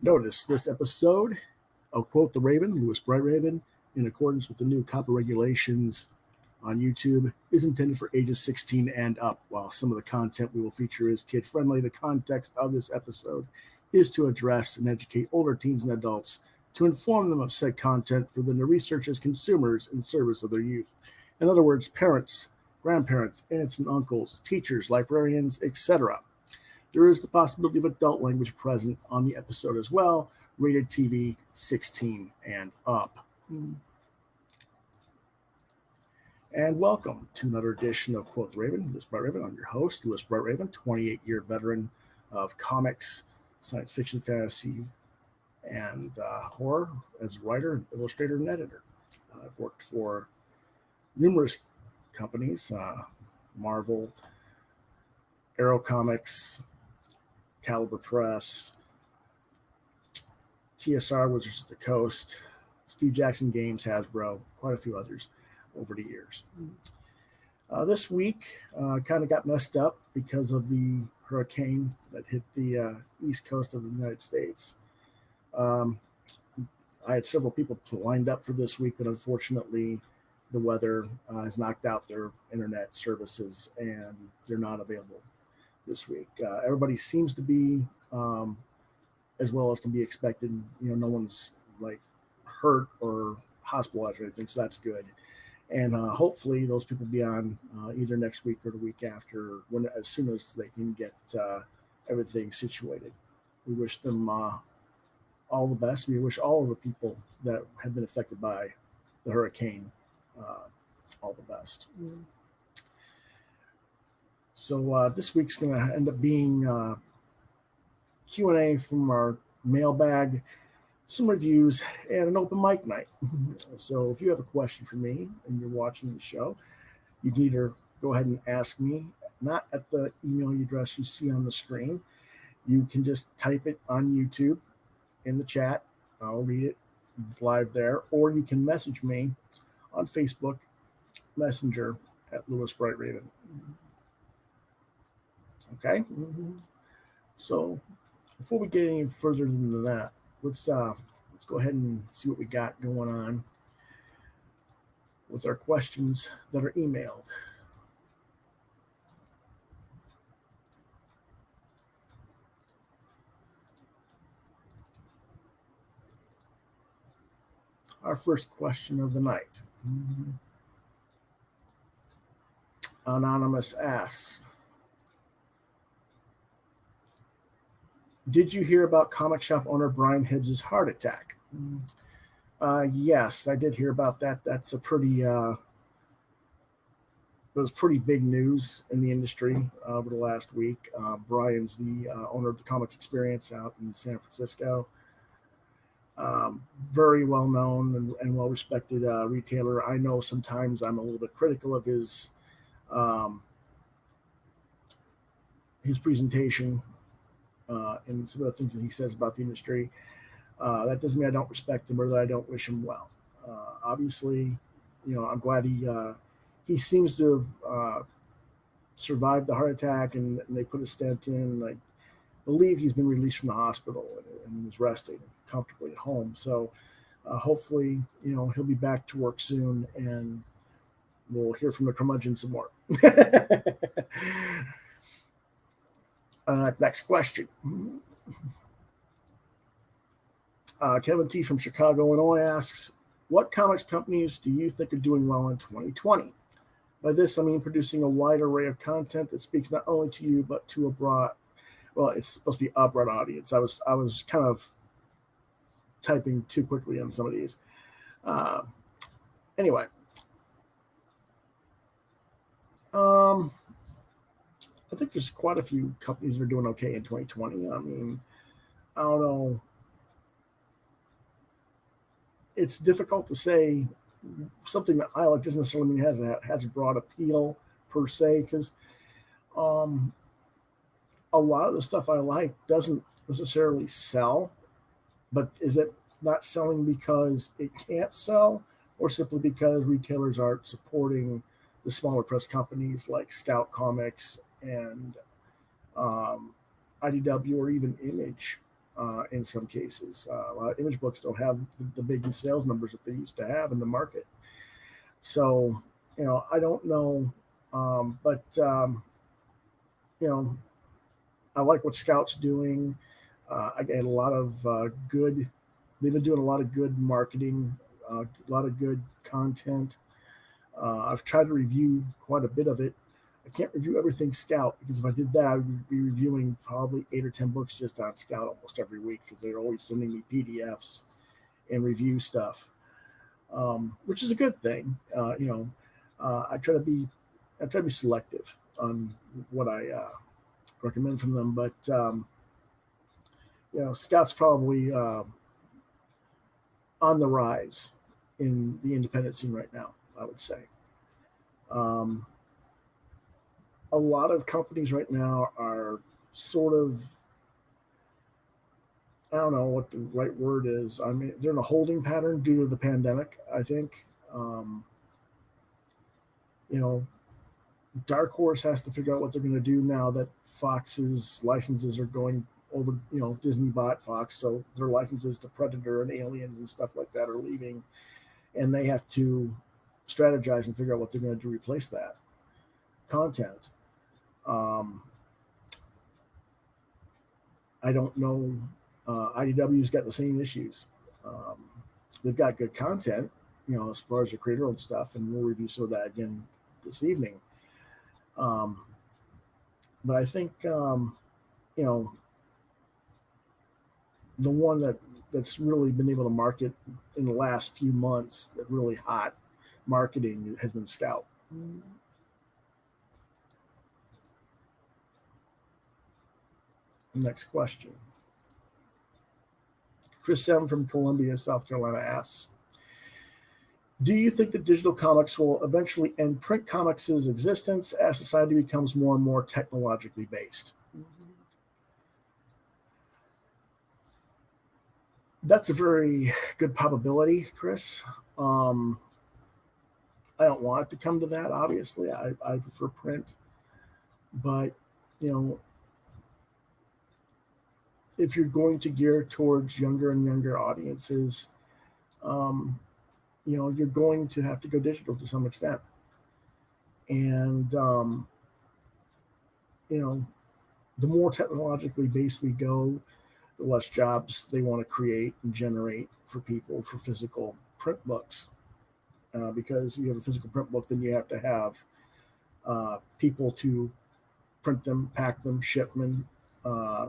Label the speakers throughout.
Speaker 1: Notice this episode of Quoth the Raven, Louis Bright Raven, in accordance with the new copy regulations on YouTube, is intended for ages 16 and up. While some of the content we will feature is kid-friendly, the context of this episode is to address and educate older teens and adults to inform them of said content for them to research as consumers in service of their youth. In other words, parents, grandparents, aunts and uncles, teachers, librarians, etc. There is the possibility of adult language present on the episode as well, rated TV 16 and up. And welcome to another edition of Quoth Raven, Louis Bright Raven. I'm your host, Louis Bright Raven, 28-year veteran of comics, science fiction, fantasy, and horror as a writer, and illustrator, and editor. I've worked for numerous companies, Marvel, Arrow Comics, Caliber Press, TSR, Wizards of the Coast, Steve Jackson Games, Hasbro, quite a few others over the years. This week kind of got messed up because of the hurricane that hit the east coast of the United States. I had several people lined up for this week, but unfortunately the weather has knocked out their internet services and they're not available this week. Everybody seems to be as well as can be expected. No one's like hurt or hospitalized or anything, so that's good. And hopefully those people will be on either next week or the week after, as soon as they can get everything situated. We wish them all the best. We wish all of the people that have been affected by the hurricane all the best. So this week's going to end up being Q&A from our mailbag, some reviews, and an open mic night. So if you have a question for me and you're watching the show, you can either go ahead and ask me, not at the email address you see on the screen. You can just type it on YouTube in the chat. I'll read it live there. Or you can message me on Facebook Messenger at Louis Bright Raven. Okay? So before we get any further than that, let's go ahead and see what we got going on with our questions that are emailed. Our first question of the night. Anonymous asks, did you hear about comic shop owner Brian Hibbs' heart attack? Yes, I did hear about that. That's a pretty big news in the industry over the last week. Brian's the owner of the Comics Experience out in San Francisco. Very well known and well respected retailer. I know sometimes I'm a little bit critical of his presentation and some of the things that he says about the industry. That doesn't mean I don't respect him or that I don't wish him well. Obviously, I'm glad he seems to have survived the heart attack and they put a stent in. I believe he's been released from the hospital and is resting comfortably at home. So hopefully, he'll be back to work soon and we'll hear from the curmudgeon some more. Next question. Kevin T. from Chicago, Illinois asks, what comics companies do you think are doing well in 2020? By this, I mean producing a wide array of content that speaks not only to you, but to a broad, well, it's supposed to be a broad audience. I was kind of typing too quickly on some of these. Anyway. I think there's quite a few companies that are doing okay in 2020. I mean, I don't know. It's difficult to say something that I like doesn't necessarily mean has a broad appeal per se, because a lot of the stuff I like doesn't necessarily sell. But is it not selling because it can't sell, or simply because retailers aren't supporting the smaller press companies like Scout Comics and IDW or even Image? in some cases. A lot of image books don't have the big sales numbers that they used to have in the market. So, I don't know, but I like what Scout's doing. I get a lot of good. They've been doing a lot of good marketing, a lot of good content. I've tried to review quite a bit of it. I can't review everything Scout because if I did that, I would be reviewing probably 8 or 10 books just on Scout almost every week because they're always sending me PDFs and review stuff, which is a good thing. I try to be selective on what I recommend from them, but Scout's probably on the rise in the independent scene right now, I would say. A lot of companies right now are sort of, I don't know what the right word is. I mean, they're in a holding pattern due to the pandemic, I think. Dark Horse has to figure out what they're going to do now that Fox's licenses are going over. Disney bought Fox, so their licenses to Predator and Aliens and stuff like that are leaving, and they have to strategize and figure out what they're going to do to replace that content. I don't know. IDW's got the same issues. They've got good content, as far as the creator-owned stuff, and we'll review some of that again this evening. But I think, the one that's really been able to market in the last few months, that really hot marketing has been Scout. Next question. Chris M. from Columbia, South Carolina asks, do you think that digital comics will eventually end print comics' existence as society becomes more and more technologically based? That's a very good probability, Chris. I don't want it to come to that, obviously. I prefer print. But, if you're going to gear towards younger and younger audiences, you're going to have to go digital to some extent. And, the more technologically based we go, the less jobs they want to create and generate for people for physical print books. Because you have a physical print book, then you have to have people to print them, pack them, ship them,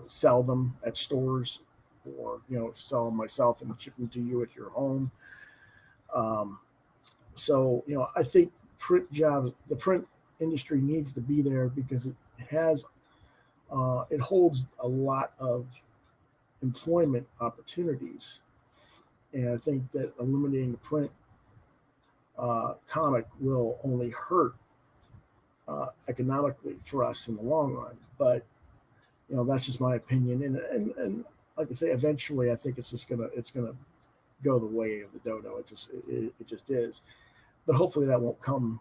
Speaker 1: sell them at stores, or sell them myself and ship them to you at your home. So I think the print industry needs to be there because it holds a lot of employment opportunities, and I think that eliminating the print comic will only hurt economically for us in the long run. But that's just my opinion, and like I say, eventually I think it's gonna go the way of the dodo. It just is. But hopefully that won't come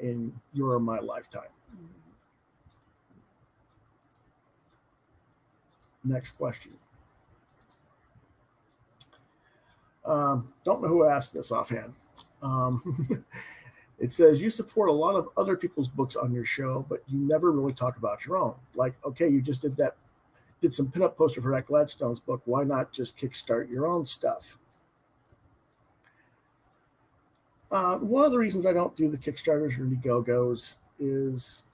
Speaker 1: in your or my lifetime. Next question. Don't know who asked this offhand. It says, you support a lot of other people's books on your show, but you never really talk about your own. Like, okay, you just did some pinup poster for that Gladstone's book. Why not just kickstart your own stuff? One of the reasons I don't do the Kickstarters or Indiegogo's is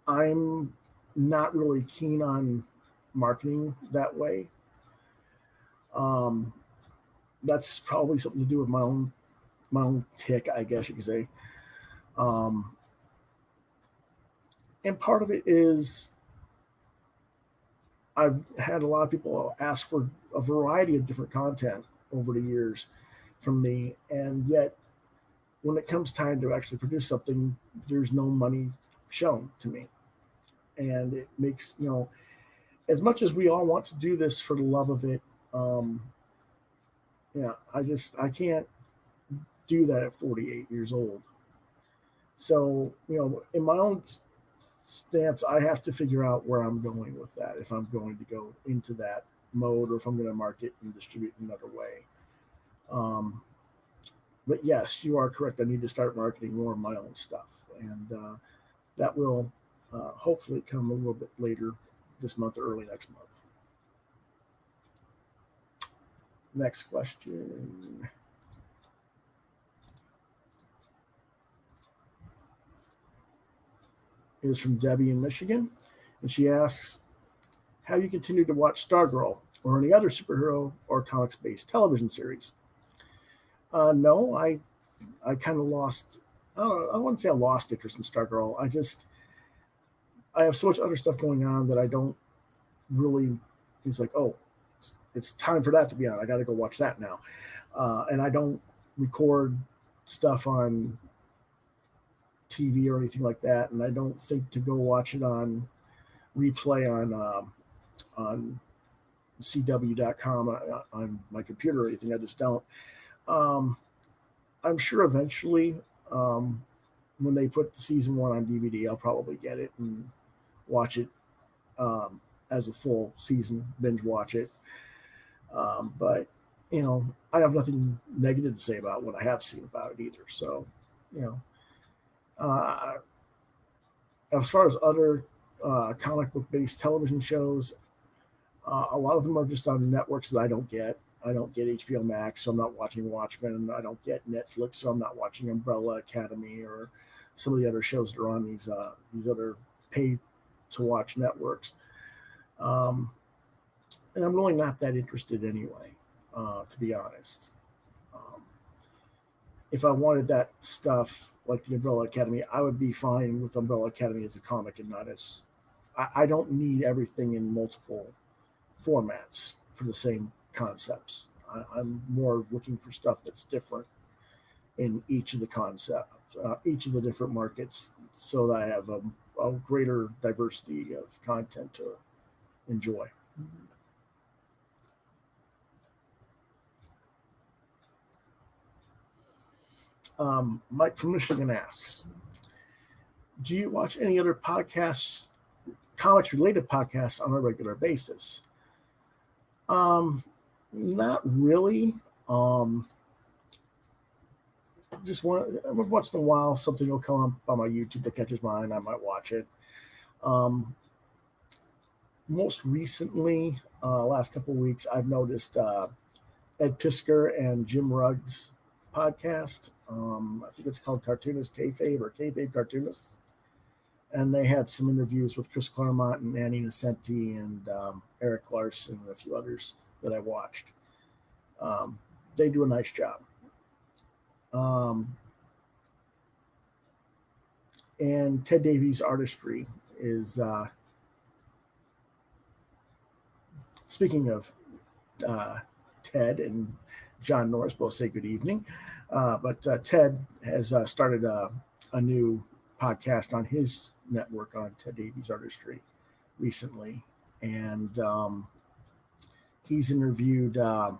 Speaker 1: I'm not really keen on marketing that way. That's probably something to do with my own tick, I guess you could say. And part of it is I've had a lot of people ask for a variety of different content over the years from me, and yet when it comes time to actually produce something, there's no money shown to me. And it makes, as much as we all want to do this for the love of it, I can't do that at 48 years old. So, in my own stance, I have to figure out where I'm going with that, if I'm going to go into that mode or if I'm going to market and distribute another way. But yes, you are correct. I need to start marketing more of my own stuff. And that will hopefully come a little bit later this month or early next month. Next question. Is from Debbie in Michigan. And she asks, have you continued to watch Stargirl or any other superhero or comics-based television series? No, I kind of lost, I wouldn't say I lost interest in Stargirl. I have so much other stuff going on that I don't really, it's like, oh, it's time for that to be on. I got to go watch that now. And I don't record stuff on TV or anything like that. And I don't think to go watch it on replay on CW.com on my computer or anything. I just don't. I'm sure eventually, when they put season 1 on DVD, I'll probably get it and watch it as a full season, binge watch it. But, I have nothing negative to say about what I have seen about it either. So, as far as other comic book based television shows, a lot of them are just on networks that I don't get. I don't get HBO Max, so I'm not watching Watchmen. I don't get Netflix, so I'm not watching Umbrella Academy or some of the other shows that are on these other pay-to-watch networks. And I'm really not that interested anyway, to be honest. If I wanted that stuff like the Umbrella Academy, I would be fine with Umbrella Academy as a comic and not as... I don't need everything in multiple formats for the same concepts. I'm more looking for stuff that's different in each of the concepts, each of the different markets, so that I have a greater diversity of content to enjoy. Mike from Michigan asks, do you watch any other podcasts, comics-related podcasts on a regular basis? Not really. Just once in a while, something will come up on my YouTube that catches my eye, and I might watch it. Most recently, last couple of weeks, I've noticed Ed Piskor and Jim Rugg's podcast. I think it's called Cartoonist Kayfabe or Kayfabe Cartoonists. And they had some interviews with Chris Claremont and Annie Nocenti and Eric Larson and a few others that I watched. They do a nice job. And Ted Davies' artistry is, speaking of Ted and John Norris, both say good evening. But Ted has started a new podcast on his network on Ted Davies' artistry recently. And he's interviewed some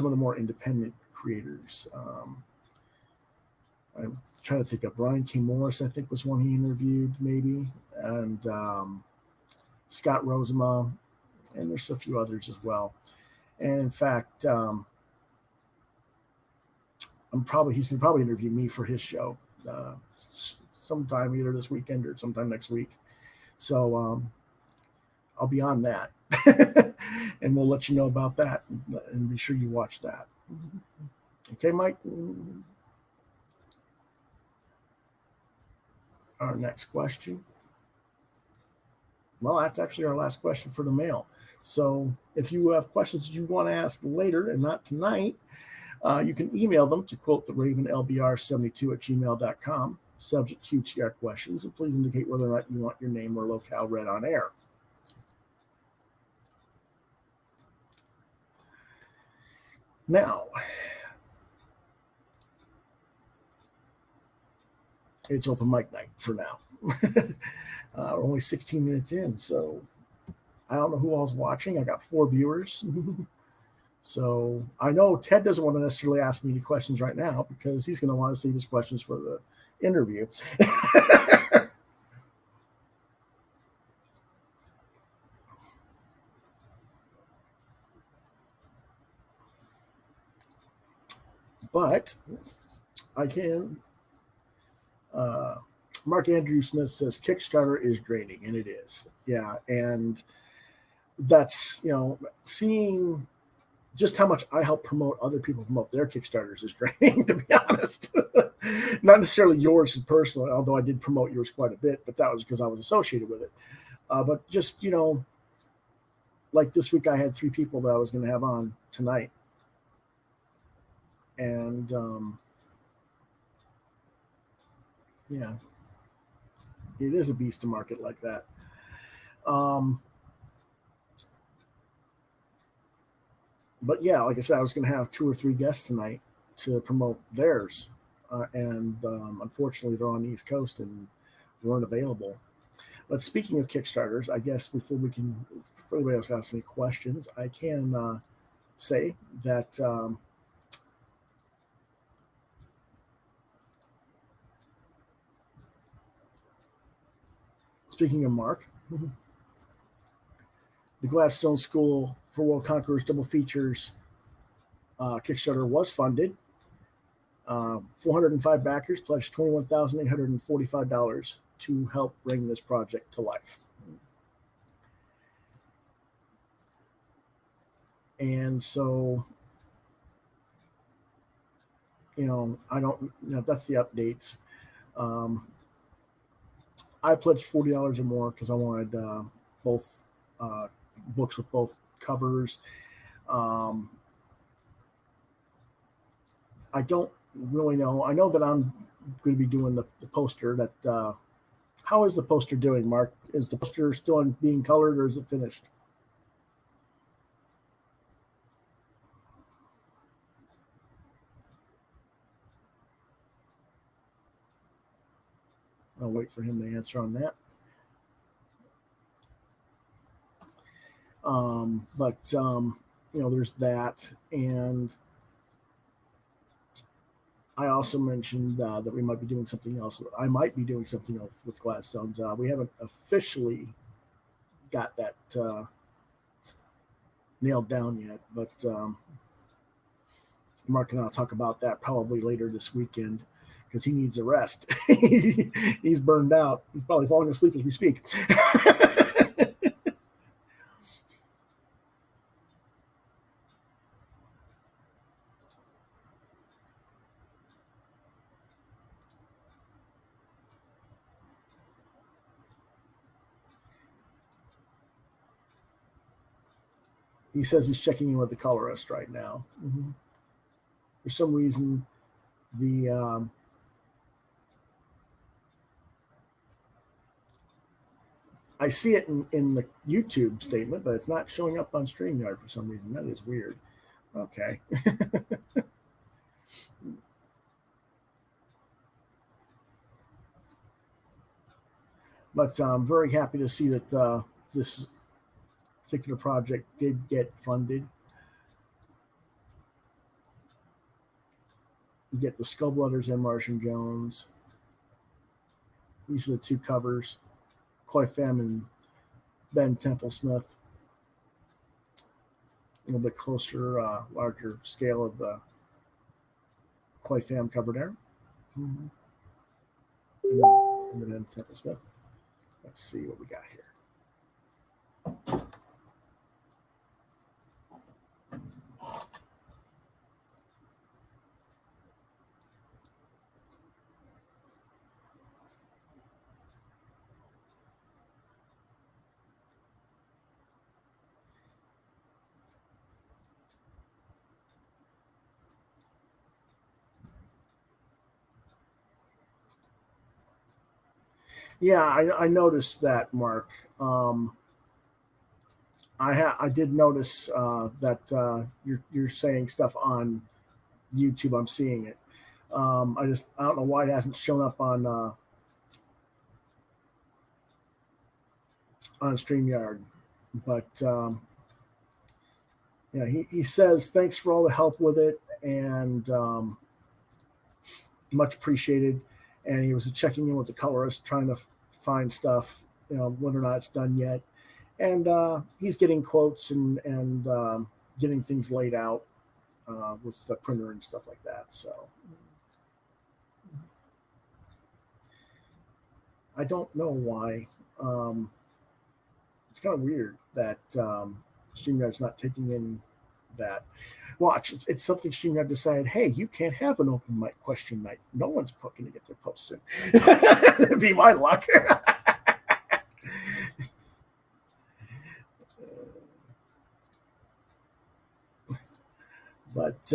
Speaker 1: of the more independent creators. I'm trying to think of Brian K. Morris, I think was one he interviewed maybe. And Scott Rosema. And there's a few others as well. And in fact, he's going to probably interview me for his show sometime either this weekend or sometime next week. So I'll be on that. And we'll let you know about that and be sure you watch that. Okay, Mike? Our next question. Well, that's actually our last question for the mail. So if you have questions you want to ask later and not tonight, you can email them to quotheravenlbr72@gmail.com, subject QTR questions, and please indicate whether or not you want your name or locale read on air. Now, it's open mic night for now. We're only 16 minutes in, so I don't know who all's watching. I got 4 viewers. So I know Ted doesn't want to necessarily ask me any questions right now because he's going to want to save his questions for the interview. But I can. Mark Andrew Smith says Kickstarter is draining, and it is. Yeah, and that's, seeing just how much I help promote other people promote their Kickstarters is draining, to be honest. Not necessarily yours personally, although I did promote yours quite a bit, but that was because I was associated with it. But just, like this week I had 3 people that I was going to have on tonight. And yeah, it is a beast to market like that. But yeah, like I said, I was going to have 2 or 3 guests tonight to promote theirs. And unfortunately, they're on the East Coast and weren't available. But speaking of Kickstarters, I guess before anybody else asks any questions, I can say that speaking of Mark, the Gladstone School for World Conquerors Double Features Kickstarter was funded. 405 backers pledged $21,845 to help bring this project to life. And so, I don't, that's the updates. I pledged $40 or more because I wanted both books with both covers. I don't really know. I know that I'm going to be doing the poster. That how is the poster doing, Mark? Is the poster still being colored, or is it finished? I'll wait for him to answer on that. But there's that, and I also mentioned that we might be doing something else. I might be doing something else with Gladstones. We haven't officially got that nailed down yet, but Mark and I'll talk about that probably later this weekend because he needs a rest. He's burned out. He's probably falling asleep as we speak. He says he's checking in with the colorist right now. Mm-hmm. For some reason, the I see it in the YouTube statement, but it's not showing up on StreamYard for some reason. That is weird. Okay. But I'm very happy to see that this particular project did get funded. You get the Skullblooders and Martian Jones. These are the 2 covers. Koi Fam and Ben Templesmith. A little bit closer, larger scale of the Koi Fam cover there. Mm-hmm. And then Templesmith. Let's see what we got here. Yeah, I noticed that, Mark. I did notice that you're saying stuff on YouTube. I'm seeing it. I don't know why it hasn't shown up on StreamYard, but yeah, he says thanks for all the help with it and much appreciated. and he was checking in with the colorist, trying to find stuff, whether or not it's done yet. And he's getting quotes and getting things laid out with the printer and stuff like that. So I don't know why. It's kind of weird that StreamYard's not taking in that. Watch, it's something StreamYard decided, hey, you can't have an open mic question night. No one's going to get their posts in. It'd be my luck. But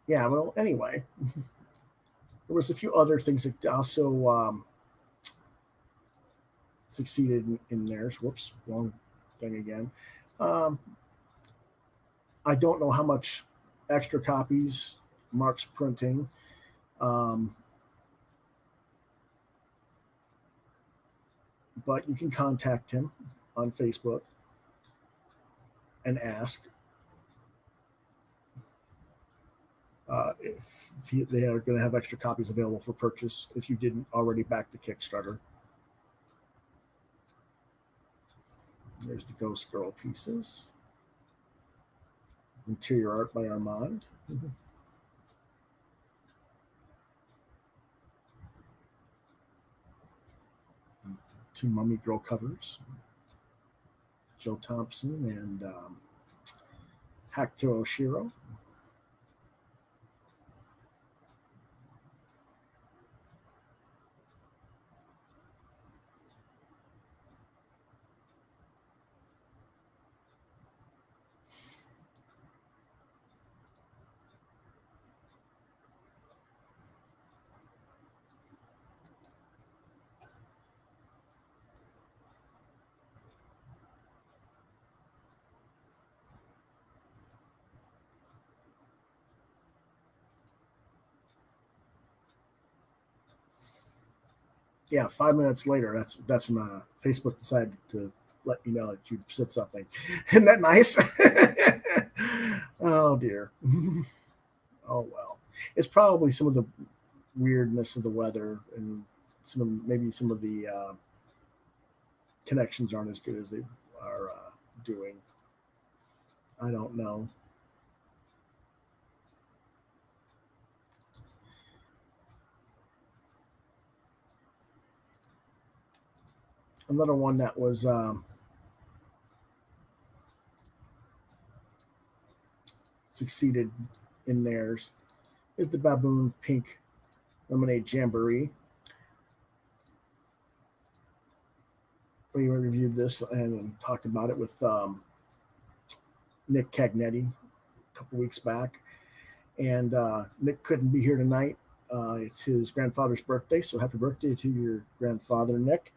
Speaker 1: yeah, well, anyway, there was a few other things that also succeeded in theirs. Whoops, wrong thing again. I don't know how much extra copies Mark's printing. But you can contact him on Facebook and ask if they are going to have extra copies available for purchase if you didn't already back the Kickstarter. There's the Ghost Girl pieces. Interior art by Armand. Two Mummy Girl covers. Joe Thompson and Hector Oshiro. Yeah, 5 minutes later, that's when Facebook decided to let you know that you said something. Isn't that nice? Oh dear. Oh well. It's probably some of the weirdness of the weather and maybe some of the connections aren't as good as they are doing. I don't know. Another one that was succeeded in theirs is the Baboon Pink Lemonade Jamboree. We reviewed this and talked about it with Nick Cagnetti a couple weeks back. And Nick couldn't be here tonight. It's his grandfather's birthday, so happy birthday to your grandfather, Nick.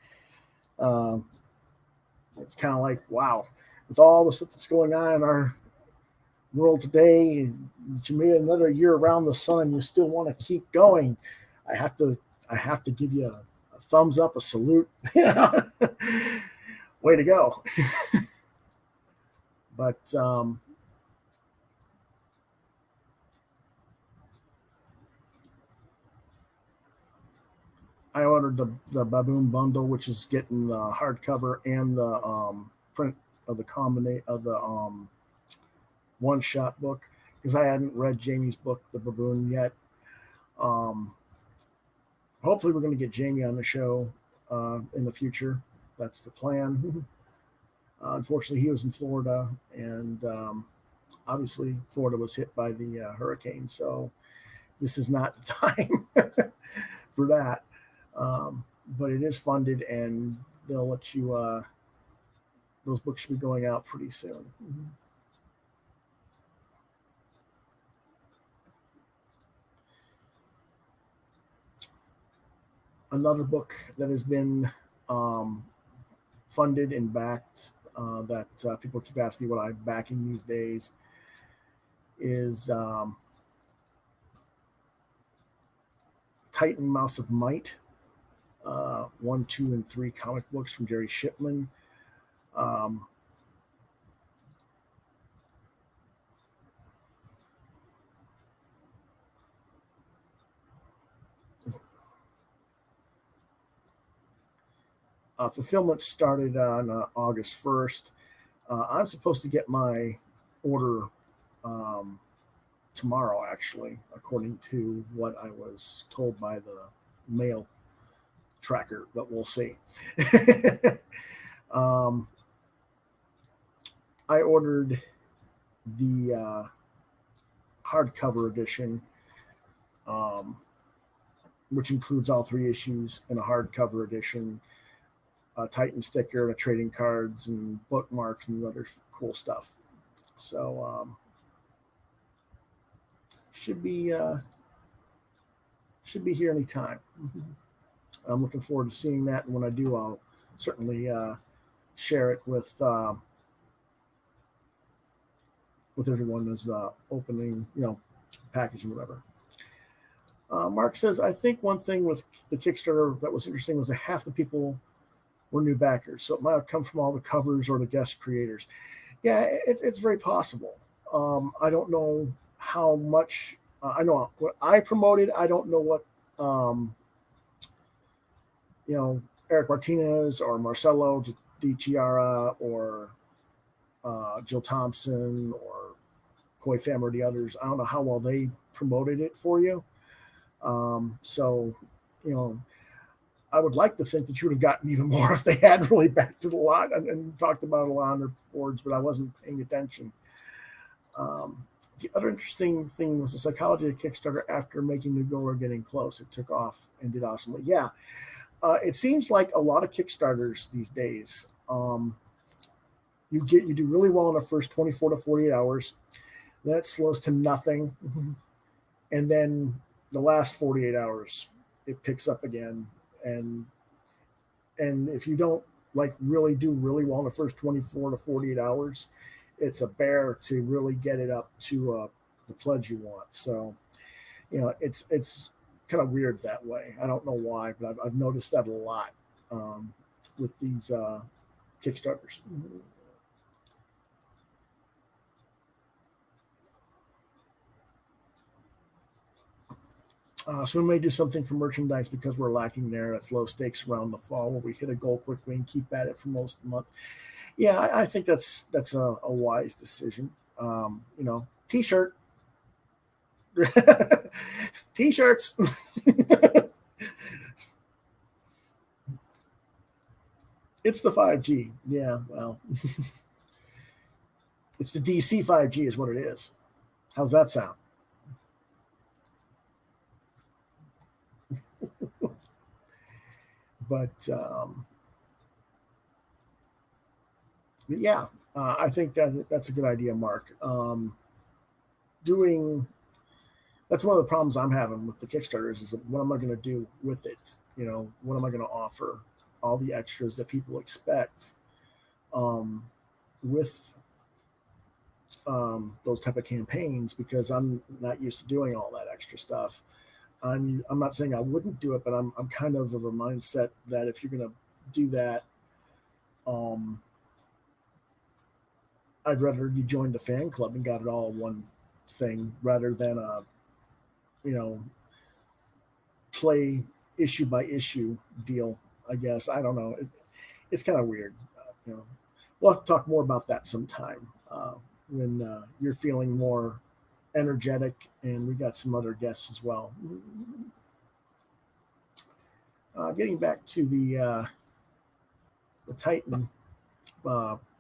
Speaker 1: It's kind of like, wow, with all the stuff that's going on in our world today, you made another year around the sun, you still want to keep going. I have to give you a thumbs up, a salute. Way to go. But I ordered the Baboon bundle, which is getting the hardcover and the print of the one shot book, because I hadn't read Jamie's book, The Baboon, yet. Hopefully, we're going to get Jamie on the show in the future. That's the plan. Unfortunately, he was in Florida, and obviously, Florida was hit by the hurricane, so this is not the time for that. But it is funded, and they'll let you. Those books should be going out pretty soon. Mm-hmm. Another book that has been funded and backed that people keep asking me what I'm backing these days is Titan Mouse of Might, 1, 2, and 3 comic books from Gary Shipman. Fulfillment started on August 1st. I'm supposed to get my order tomorrow, actually, according to what I was told by the mail tracker, but we'll see. I ordered the hardcover edition, which includes all 3 issues in a hardcover edition, a Titan sticker, and a trading cards and bookmarks and other cool stuff. So should be here anytime. I'm looking forward to seeing that, and when I do, I'll certainly share it with everyone as opening, packaging, whatever. Mark says, I think one thing with the Kickstarter that was interesting was that half the people were new backers, so it might have come from all the covers or the guest creators. Yeah, it's very possible. I don't know how much. I know what I promoted. I don't know what Eric Martinez or Marcelo Di Chiara or Jill Thompson or Koi Fam or the others. I don't know how well they promoted it for you. So, I would like to think that you would have gotten even more if they had really backed it a lot and talked about it a lot on their boards, but I wasn't paying attention. The other interesting thing was the psychology of Kickstarter after making the goal or getting close. It took off and did awesomely. Yeah. It seems like a lot of Kickstarters these days, you do really well in the first 24 to 48 hours. Then it slows to nothing. And then the last 48 hours, it picks up again. And if you don't really do really well in the first 24 to 48 hours, it's a bear to really get it up to the pledge you want. So, it's kind of weird that way. I don't know why, but I've noticed that a lot with these Kickstarters. So we may do something for merchandise because we're lacking there. That's low stakes around the fall where we hit a goal quickly and keep at it for most of the month. Yeah, I think that's a wise decision. T-shirt, T-shirts. It's the 5G. Yeah, well, it's the DC 5G is what it is. How's that sound? But yeah, I think that's a good idea, Mark. That's one of the problems I'm having with the Kickstarters is what am I going to do with it? What am I going to offer? All the extras that people expect with those type of campaigns, because I'm not used to doing all that extra stuff. I'm not saying I wouldn't do it, but I'm kind of a mindset that if you're going to do that, I'd rather you joined the fan club and got it all in one thing rather than play issue by issue deal. I guess I don't know. It's kind of weird. We'll have to talk more about that sometime when you're feeling more energetic, and we got some other guests as well. Getting back to the Titan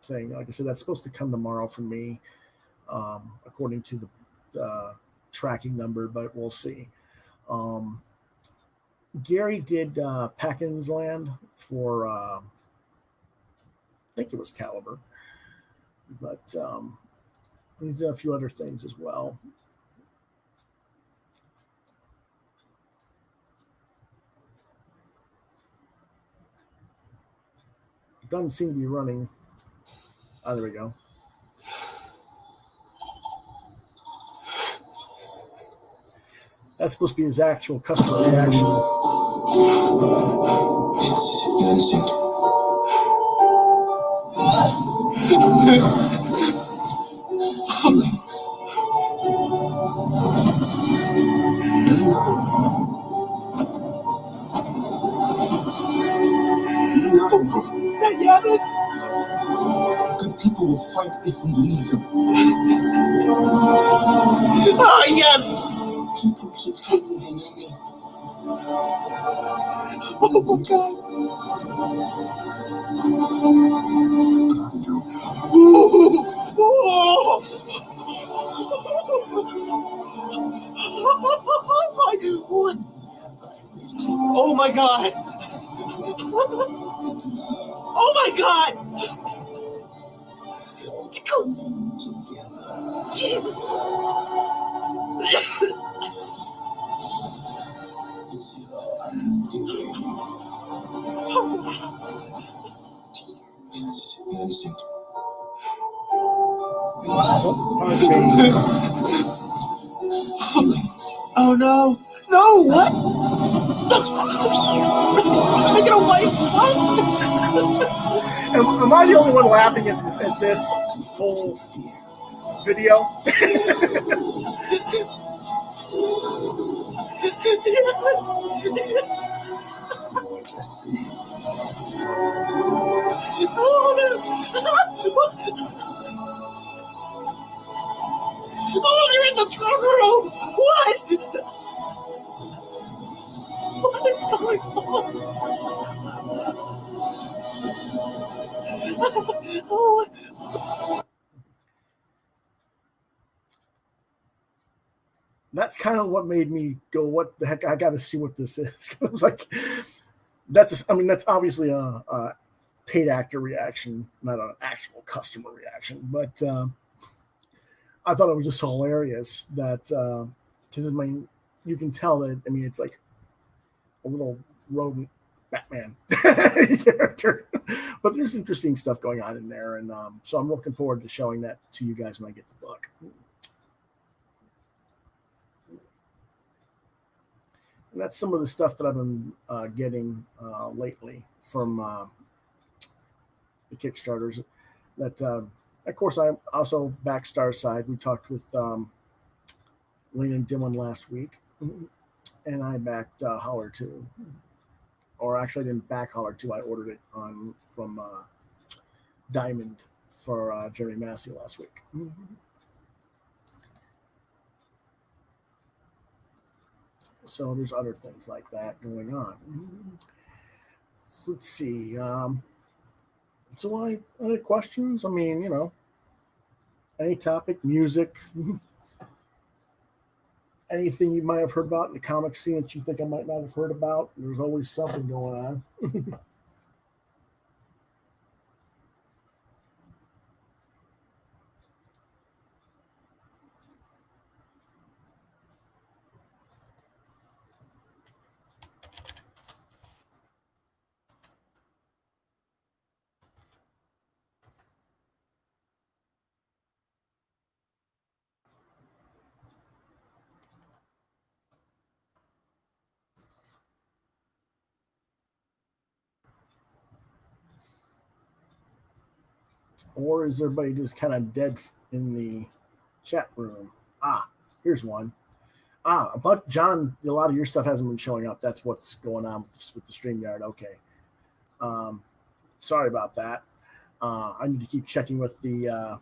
Speaker 1: thing, like I said, that's supposed to come tomorrow from me, according to the tracking number, but we'll see. Gary did Packin's Land for I think it was Caliber, but he's done a few other things as well. It doesn't seem to be running. Oh, there we go. That's supposed to be his actual customer reaction.
Speaker 2: It's your instinct.
Speaker 1: Is that Yavin?
Speaker 2: Good people will fight if we leave them.
Speaker 1: Oh, yes!
Speaker 2: People keep telling me they know me.
Speaker 1: Oh, my God. Ooh. Oh, oh, my God. Oh, my God. Jesus.
Speaker 2: It's the instinct.
Speaker 1: Oh, no. No, what? I get a white what? Am I the only one laughing at this whole video? Yes. Oh, no. Oh, they're in the throne room. What? What is going on? Oh. That's kind of what made me go, what the heck? I got to see what this is. I was like, that's obviously a paid actor reaction, not an actual customer reaction. But I thought it was just hilarious that, because you can tell that, it's like a little rodent Batman character. But there's interesting stuff going on in there. And so I'm looking forward to showing that to you guys when I get the book. And that's some of the stuff that I've been getting lately from the Kickstarters. That, of course, I also back Star Side. We talked with Lane and Dylan last week, and I backed Holler 2. Or actually, I didn't back Holler 2. I ordered it from Diamond for Jeremy Massey last week. So there's other things like that going on. So let's see. So any questions? Any topic, music, anything you might have heard about in the comic scene that you think I might not have heard about. There's always something going on. Or is everybody just kind of dead in the chat room? Here's one. About John, a lot of your stuff hasn't been showing up. That's what's going on with the StreamYard. Okay. Sorry about that. I need to keep checking with the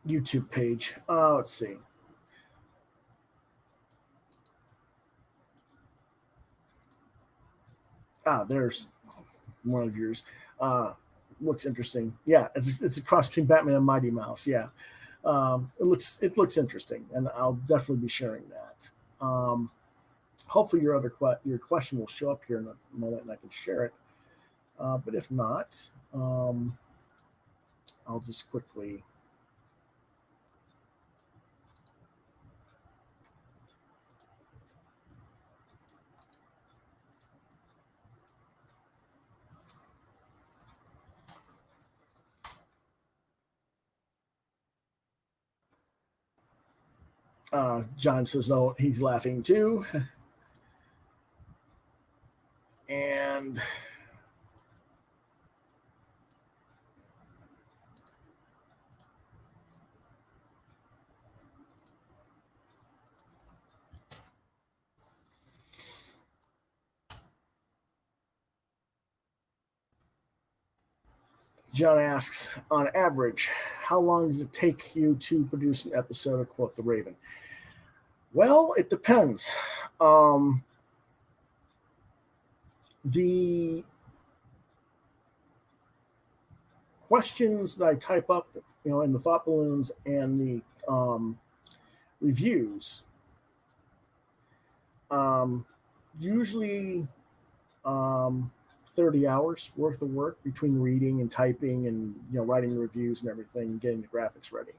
Speaker 1: YouTube page. Let's see. There's one of yours. Looks interesting. Yeah, it's a cross between Batman and Mighty Mouse. Yeah, it looks interesting, and I'll definitely be sharing that. Hopefully, your question will show up here in a moment, and I can share it. But if not, I'll just quickly. John says no, he's laughing too. And John asks, on average, how long does it take you to produce an episode of Quoth the Raven? Well, it depends. The questions that I type up, in the thought balloons and the reviews, usually 30 hours worth of work between reading and typing and writing the reviews and everything, and getting the graphics ready.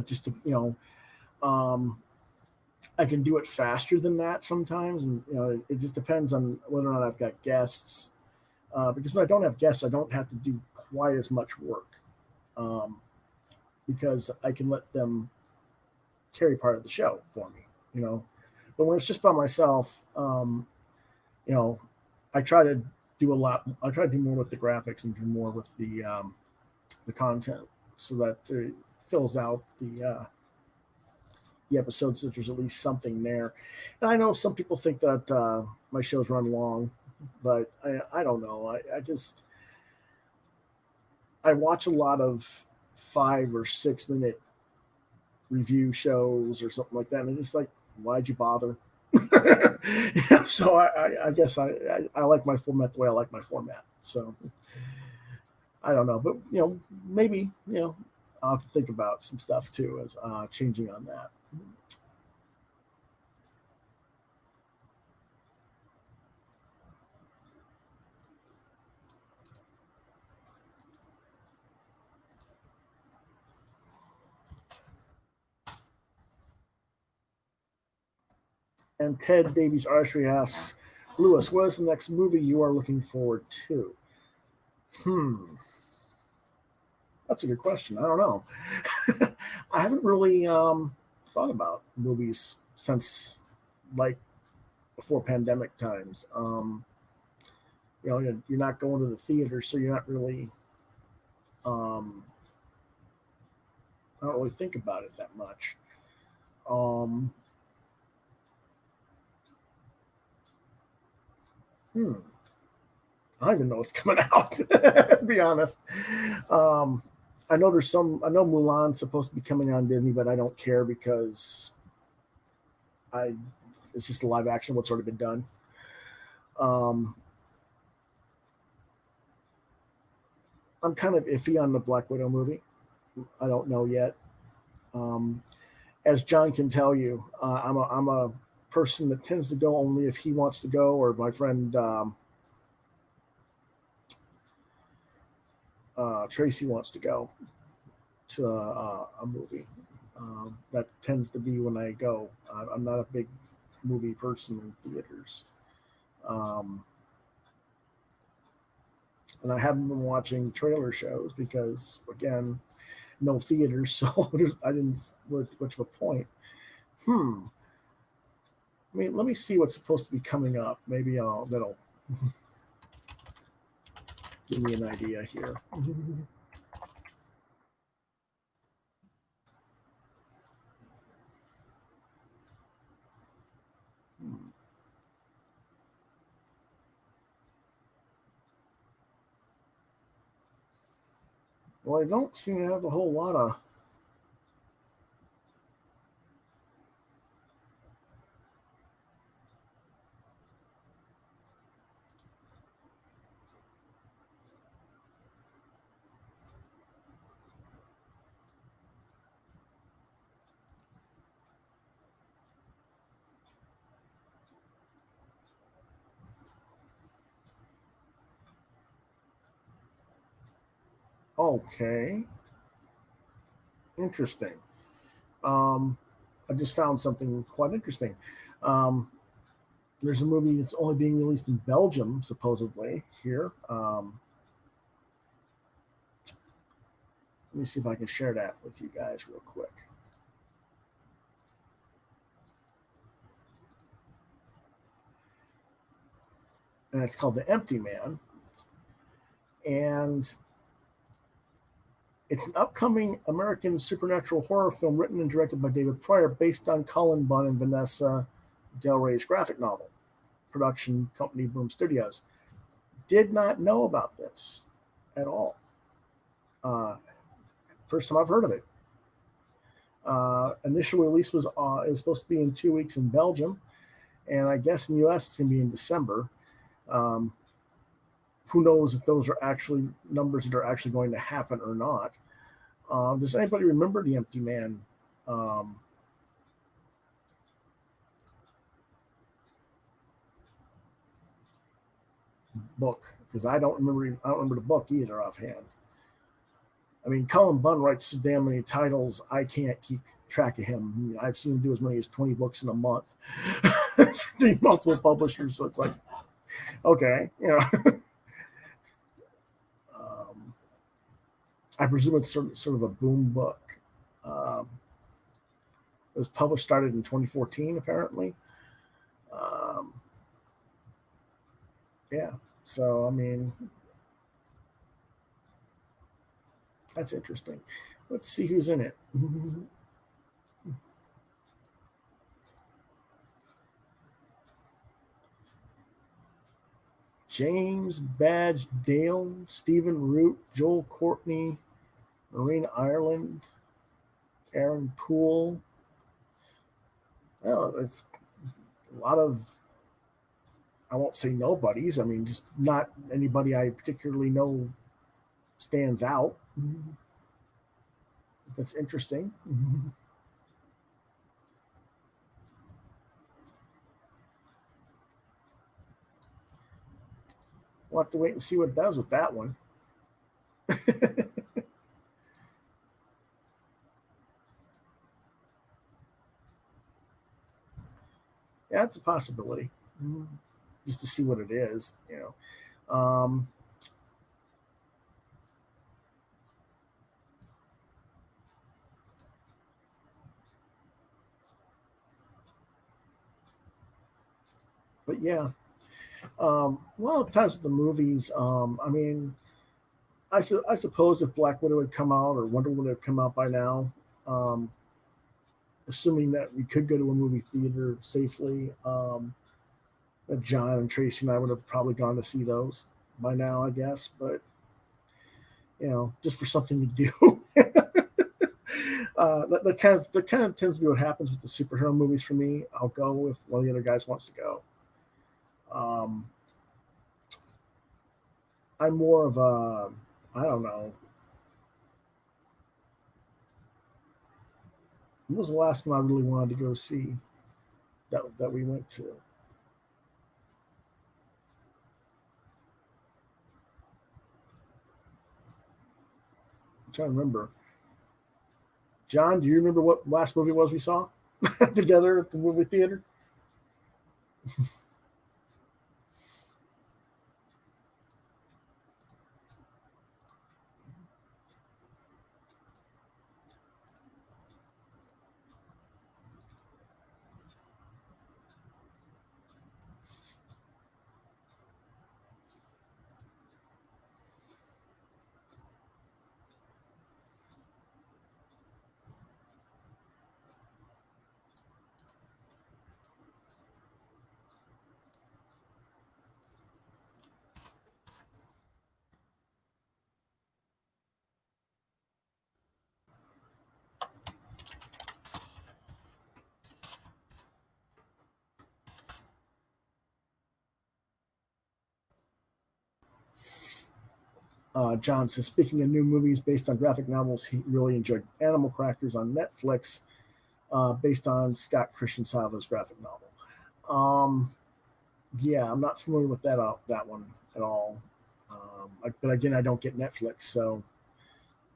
Speaker 1: Just to, I can do it faster than that sometimes, and it just depends on whether or not I've got guests. Because when I don't have guests, I don't have to do quite as much work, because I can let them carry part of the show for me. But when it's just by myself, I try to do a lot. I try to do more with the graphics and do more with the content, so that it fills out the episodes, that there's at least something there. And I know some people think that my shows run long, but I don't know. I watch a lot of 5 or 6 minute review shows or something like that, and it's just like, why'd you bother? So I guess I like my format the way I like my format. So I don't know, but maybe I'll have to think about some stuff too, as changing on that. And Ted Davies Archery asks, Lewis, what is the next movie you are looking forward to? That's a good question. I don't know. I haven't really thought about movies since like before pandemic times. You're not going to the theater, so you're not really. I don't really think about it that much. I don't even know what's coming out, to be honest. I know Mulan's supposed to be coming on Disney, but I don't care because it's just a live action, what's already been done. I'm kind of iffy on the Black Widow movie. I don't know yet. As John can tell you, I'm a person that tends to go only if he wants to go, or my friend Tracy wants to go to a movie. That tends to be when I go. I'm not a big movie person in theaters. And I haven't been watching trailer shows because, again, no theaters, so I didn't much of a point. I mean, let me see what's supposed to be coming up. Maybe that'll give me an idea here. Well, I don't seem to have a whole lot of. Okay. Interesting. I just found something quite interesting. There's a movie that's only being released in Belgium, supposedly, here. Let me see if I can share that with you guys real quick. and it's called The Empty Man. And it's an upcoming American supernatural horror film written and directed by David Pryor, based on Cullen Bunn and Vanessa Del Rey's graphic novel. Production company Boom Studios. Did not know about this at all. First time I've heard of it. Initial release was is supposed to be in 2 weeks in Belgium, and I guess in the US it's going to be in December. Who knows if those are actually numbers that are actually going to happen or not. Does anybody remember The Empty Man? Book, because I don't remember the book either offhand. I mean, Cullen Bunn writes so damn many titles, I can't keep track of him. I've seen him do as many as 20 books in a month. Multiple publishers, so it's like, okay, you know. I presume it's sort of a boom book. It was started in 2014, apparently. Yeah, so I mean, that's interesting. Let's see who's in it. James Badge Dale, Stephen Root, Joel Courtney, Maureen Ireland, Aaron Poole. Well, it's a lot of, I won't say nobodies. I mean, just not anybody I particularly know stands out. That's interesting. We'll have to wait and see what it does with that one. Yeah, it's a possibility. Just to see what it is, you know. But yeah, well, at times with the movies, I mean, I suppose if Black Widow had come out or Wonder Woman had come out by now, assuming that we could go to a movie theater safely, John and Tracy and I would have probably gone to see those by now, I guess. But you know, just for something to do. That kind of tends to be what happens with the superhero movies for me. I'll go if one of the other guys wants to go. I'm more of a, I don't know. When was the last one I really wanted to go see that we went to? I'm trying to remember. John, do you remember what last movie it was we saw together at the movie theater? John says, speaking of new movies based on graphic novels, he really enjoyed Animal Crackers on Netflix, based on Scott Christian Sava's graphic novel. Yeah, I'm not familiar with that one at all. But again, I don't get Netflix, so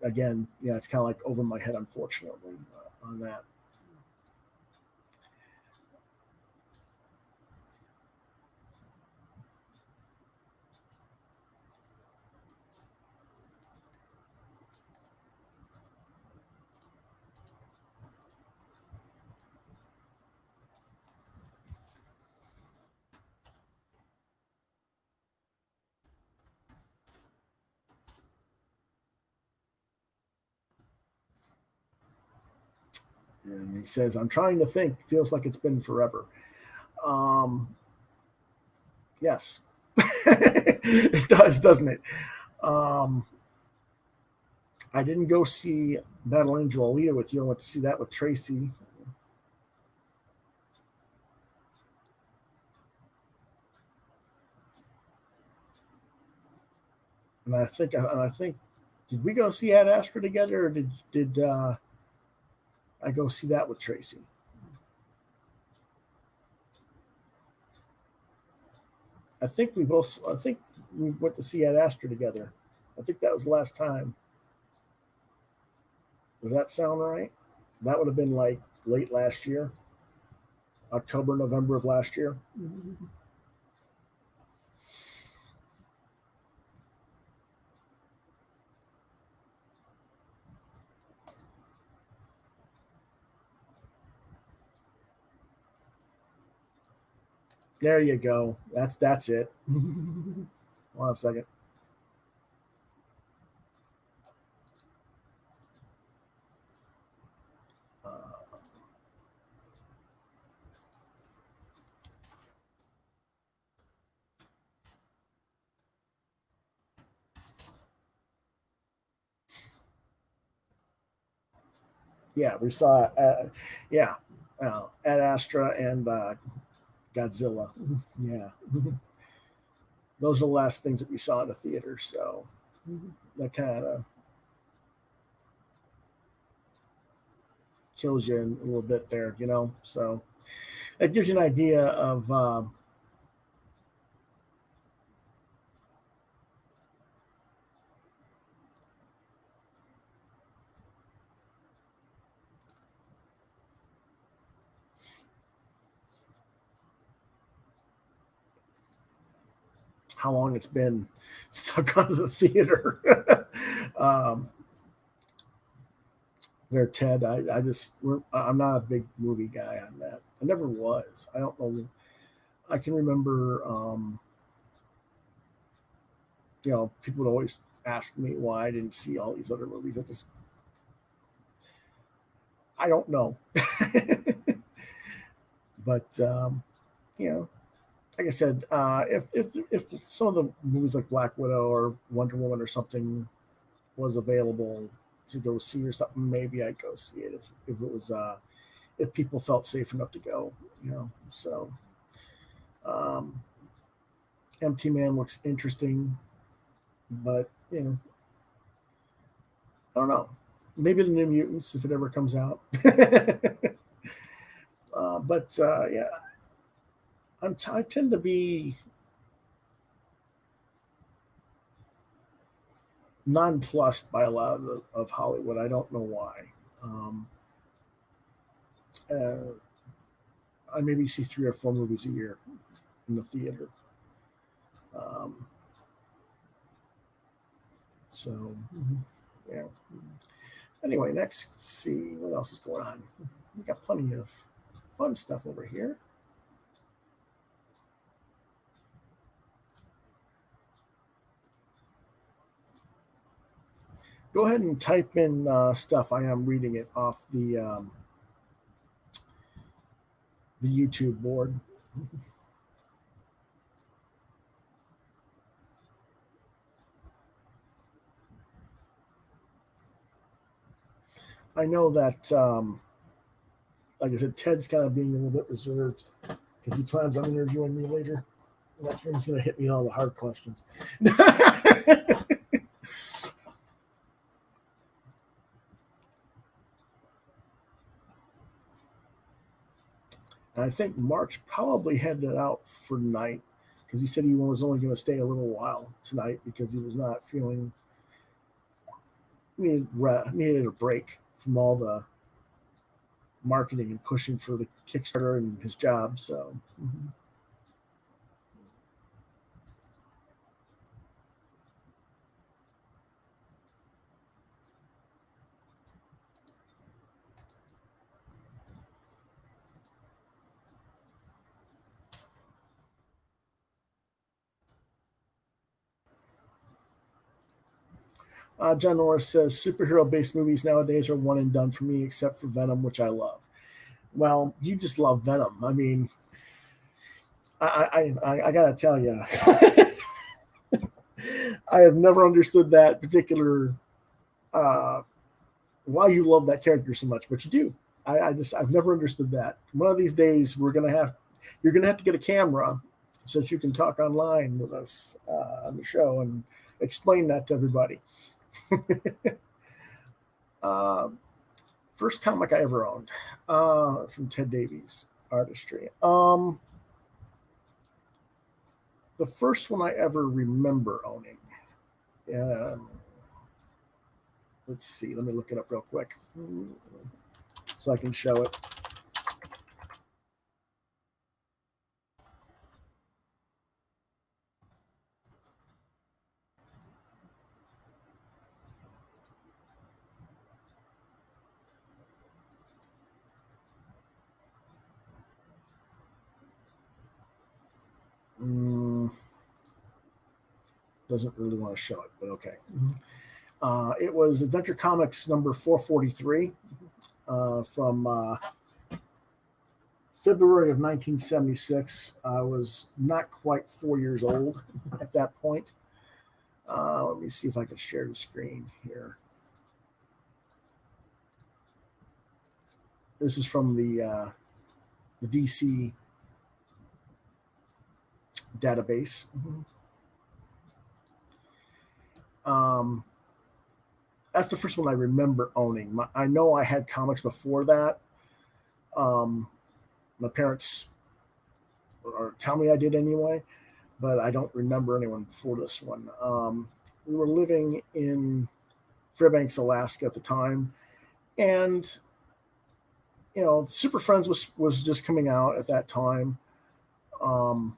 Speaker 1: again, yeah, it's kind of like over my head, unfortunately, on that. And he says, I'm trying to think. Feels like it's been forever. Yes. It does, doesn't it? I didn't go see Battle Angel Alita with you. I went to see that with Tracy. And I think, did we go see Ad Astra together, or did I go see that with Tracy? I think we went to see Ad Astra together. I think that was the last time. Does that sound right? That would have been like late last year, October, November of last year. There you go. That's it. Hold on a second. Yeah, we saw. Ad Astra and Godzilla. Yeah, those are the last things that we saw in the theater. So that kind of kills you a little bit there, you know. So it gives you an idea of how long it's been since I've gone to the theater. There, Ted. I'm not a big movie guy on that. I never was. I don't know. I can remember, people would always ask me why I didn't see all these other movies. I don't know. But like I said, if some of the movies like Black Widow or Wonder Woman or something was available to go see or something, maybe I'd go see it if it was if people felt safe enough to go, you know. So Empty Man looks interesting, but I don't know. Maybe the New Mutants if it ever comes out. But yeah, I tend to be nonplussed by a lot of Hollywood. I don't know why. Um, uh, I maybe see 3 or 4 movies a year in the theater. Um, so, yeah. Anyway, next, let's see what else is going on. We got plenty of fun stuff over here. Go ahead and type in stuff. I am reading it off the YouTube board. I know that, like I said, Ted's kind of being a little bit reserved because he plans on interviewing me later. And that's when he's going to hit me all the hard questions. And I think Mark's probably headed out for the night because he said he was only going to stay a little while tonight because he was not feeling needed a break from all the marketing and pushing for the Kickstarter and his job. So. John Norris says superhero-based movies nowadays are one and done for me, except for Venom, which I love. Well, you just love Venom. I mean, I gotta tell you, I have never understood that particular why you love that character so much, but you do. I've never understood that. One of these days, you're gonna have to get a camera so that you can talk online with us on the show and explain that to everybody. First comic I ever owned from Ted Davies Artistry. The first one I ever remember owning. Let's see. Let me look it up real quick so I can show it. Doesn't really want to show it, but okay. It was Adventure Comics number 443 from February of 1976. I was not quite 4 years old at that point. Let me see if I can share the screen here. This is from the DC database. That's the first one I remember owning. I know I had comics before that. My parents or tell me I did anyway, but I don't remember anyone before this one. We were living in Fairbanks, Alaska at the time, and Super Friends was just coming out at that time. I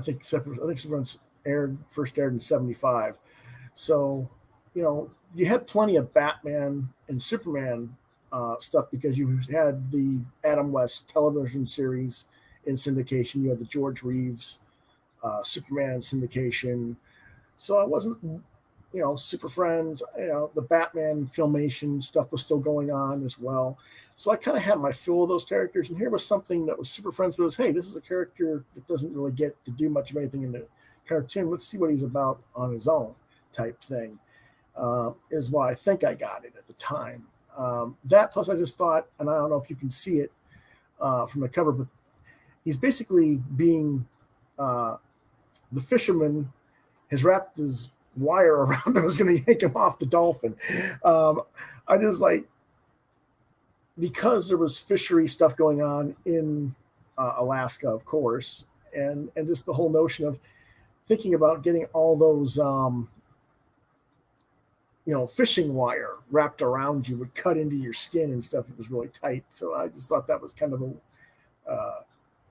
Speaker 1: think Super Friends first aired in 75. So, you had plenty of Batman and Superman stuff because you had the Adam West television series in syndication. You had the George Reeves Superman in syndication. So I wasn't, Super Friends, the Batman filmation stuff was still going on as well. So I kind of had my fill of those characters. And here was something that was Super Friends, but it was, hey, this is a character that doesn't really get to do much of anything in the cartoon. Let's see what he's about on his own type thing, is why I think I got it at the time. That plus I just thought, and I don't know if you can see it from the cover, but he's basically being the fisherman has wrapped his wire around him, was going to yank him off the dolphin. I just because there was fishery stuff going on in Alaska, of course, and just the whole notion of thinking about getting all those fishing wire wrapped around you would cut into your skin and stuff. It was really tight. So I just thought that was kind of a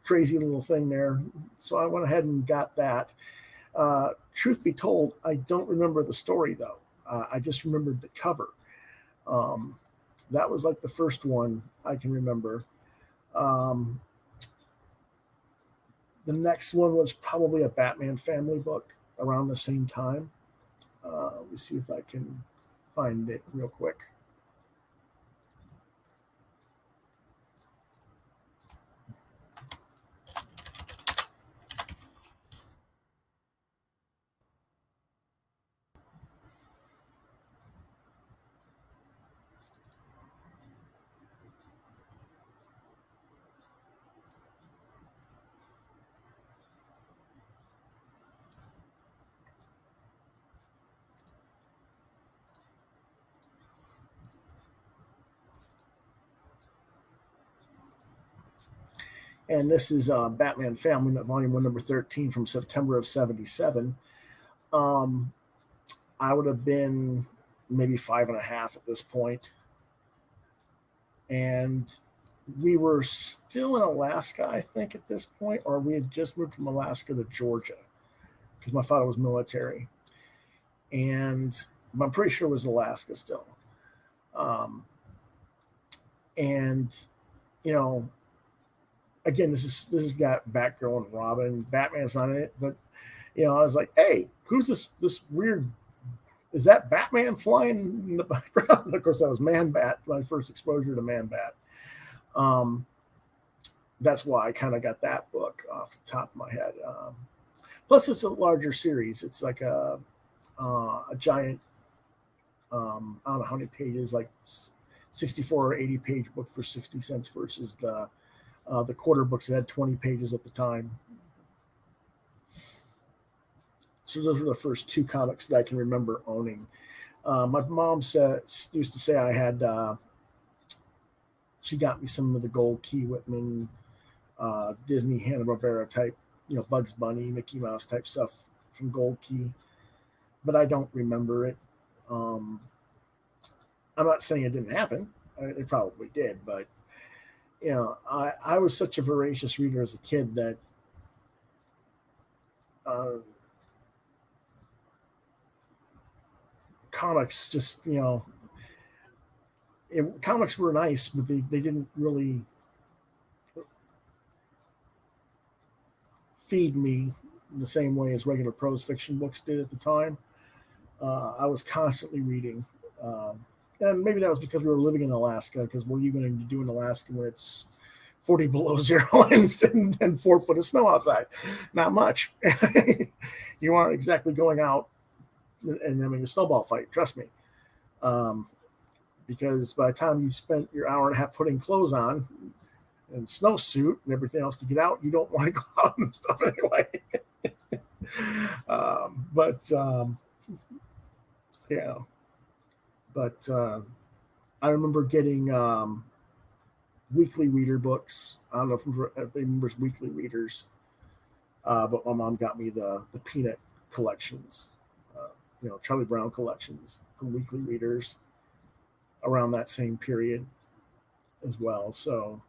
Speaker 1: crazy little thing there. So I went ahead and got that. Truth be told, I don't remember the story though. I just remembered the cover. That was like the first one I can remember. The next one was probably a Batman family book around the same time. Let me see if I can find it real quick. And this is Batman Family, Volume 1, Number 13 from September of 77. I would have been maybe 5.5 at this point. And we were still in Alaska, I think, at this point, or we had just moved from Alaska to Georgia because my father was military. And I'm pretty sure it was Alaska still. Again, this has got Batgirl and Robin. Batman's not in it, but I was like, hey, who's this weird? Is that Batman flying in the background? Of course, that was Man Bat, my first exposure to Man Bat. That's why I kind of got that book off the top of my head. Plus, it's a larger series. It's like a giant, I don't know how many pages, like 64 or 80 page book for 60 cents versus the quarter books that had 20 pages at the time. So those were the first two comics that I can remember owning. My mom used to say I had. She got me some of the Gold Key Whitman, Disney Hanna-Barbera type, Bugs Bunny, Mickey Mouse type stuff from Gold Key, but I don't remember it. I'm not saying it didn't happen. It probably did, but I was such a voracious reader as a kid that comics just, comics were nice, but they didn't really feed me the same way as regular prose fiction books did at the time. I was constantly reading. And maybe that was because we were living in Alaska, because what are you going to do in Alaska when it's 40 below zero and 4 foot of snow outside? Not much. You aren't exactly going out and having a snowball fight, trust me. Because by the time you spent your hour and a half putting clothes on and snowsuit and everything else to get out, you don't want to go out and stuff anyway. But I remember getting weekly reader books. I don't know if everybody remembers weekly readers, but my mom got me the Peanut collections, Charlie Brown collections from weekly readers around that same period as well. So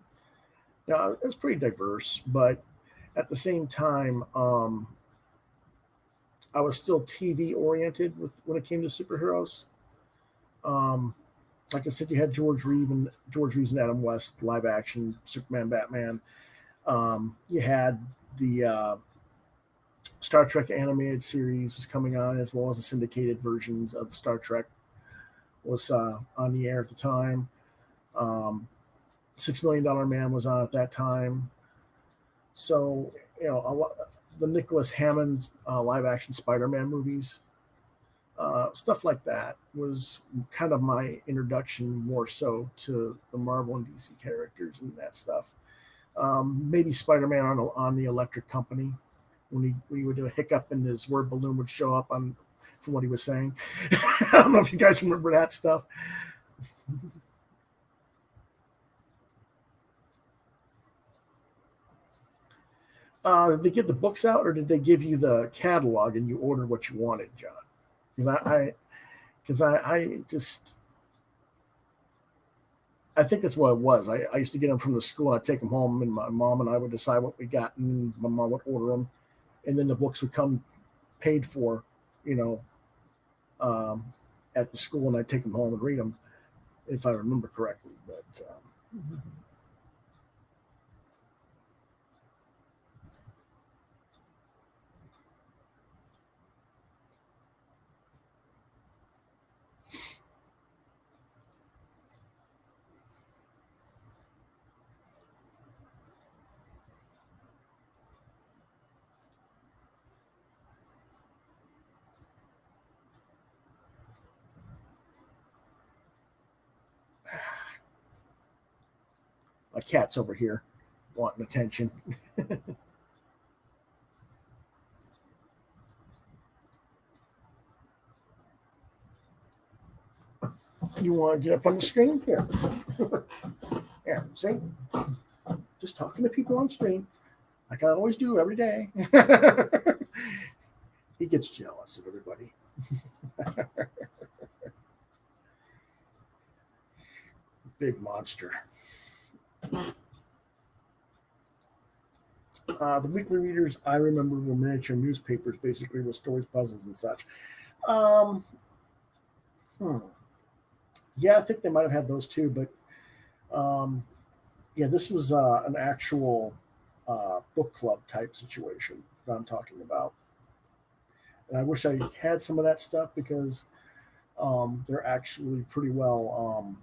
Speaker 1: it was pretty diverse, but at the same time, I was still TV oriented when it came to superheroes. Like I said, you had George Reeves and Adam West live action Superman, Batman. You had the Star Trek animated series was coming on, as well as the syndicated versions of Star Trek was on the air at the time. $6 Million Man was on at that time. So, the Nicholas Hammond live action Spider-Man movies, stuff like that was kind of my introduction more so to the Marvel and DC characters and that stuff. Maybe Spider-Man on the Electric Company, when he would do a hiccup and his word balloon would show up from what he was saying. I don't know if you guys remember that stuff. Did they give the books out, or did they give you the catalog and you ordered what you wanted, John? Because I think that's what it was. I used to get them from the school, and I'd take them home, and my mom and I would decide what we got, and my mom would order them, and then the books would come paid for, at the school, and I'd take them home and read them, if I remember correctly. But my cat's over here wanting attention. You want to get up on the screen? Here. Here, see? Just talking to people on screen, like I always do every day. He gets jealous of everybody. Big monster. The weekly readers I remember were miniature newspapers, basically with stories, puzzles, and such. Yeah, I think they might have had those too, but yeah, this was an actual book club type situation that I'm talking about. And I wish I had some of that stuff because they're actually pretty well.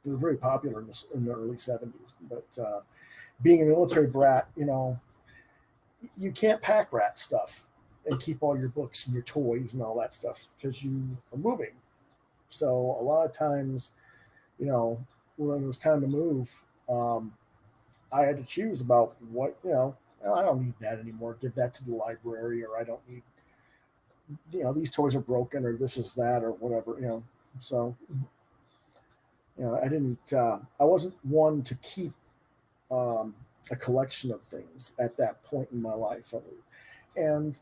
Speaker 1: They were very popular in the early '70s. But being a military brat, you can't pack rat stuff and keep all your books and your toys and all that stuff because you are moving. So a lot of times, when it was time to move, I had to choose about what, well, I don't need that anymore. Give that to the library, or I don't need, these toys are broken, or this is that, or whatever. So, I didn't, I wasn't one to keep um, a collection of things at that point in my life. And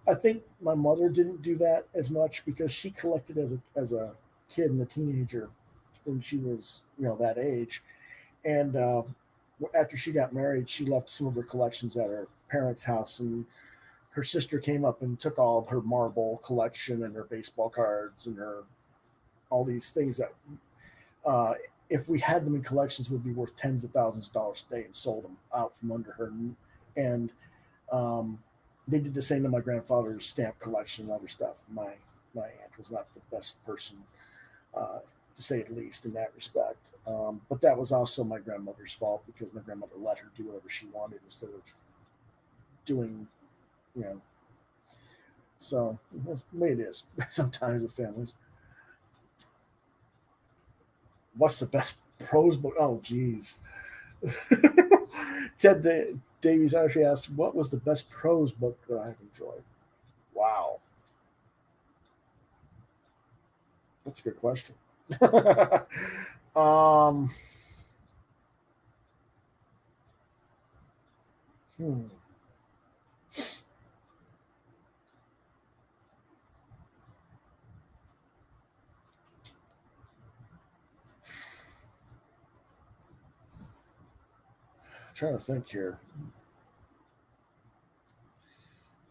Speaker 1: I think my mother didn't do that as much because she collected as a kid and a teenager when she was, that age. And after she got married, she left some of her collections at her parents' house, and her sister came up and took all of her marble collection and her baseball cards and her all these things that, uh, if we had them in collections, would be worth tens of thousands of dollars a day, and sold them out from under her. And um, they did the same to my grandfather's stamp collection and other stuff. My aunt was not the best person, to say the least, in that respect. But that was also my grandmother's fault because my grandmother let her do whatever she wanted instead of doing, you know. So that's the way it is sometimes with families. What's the best prose book? Oh, geez. Davies actually asked, "What was the best prose book that I've enjoyed?" Wow, that's a good question. um, hmm. Trying to think here.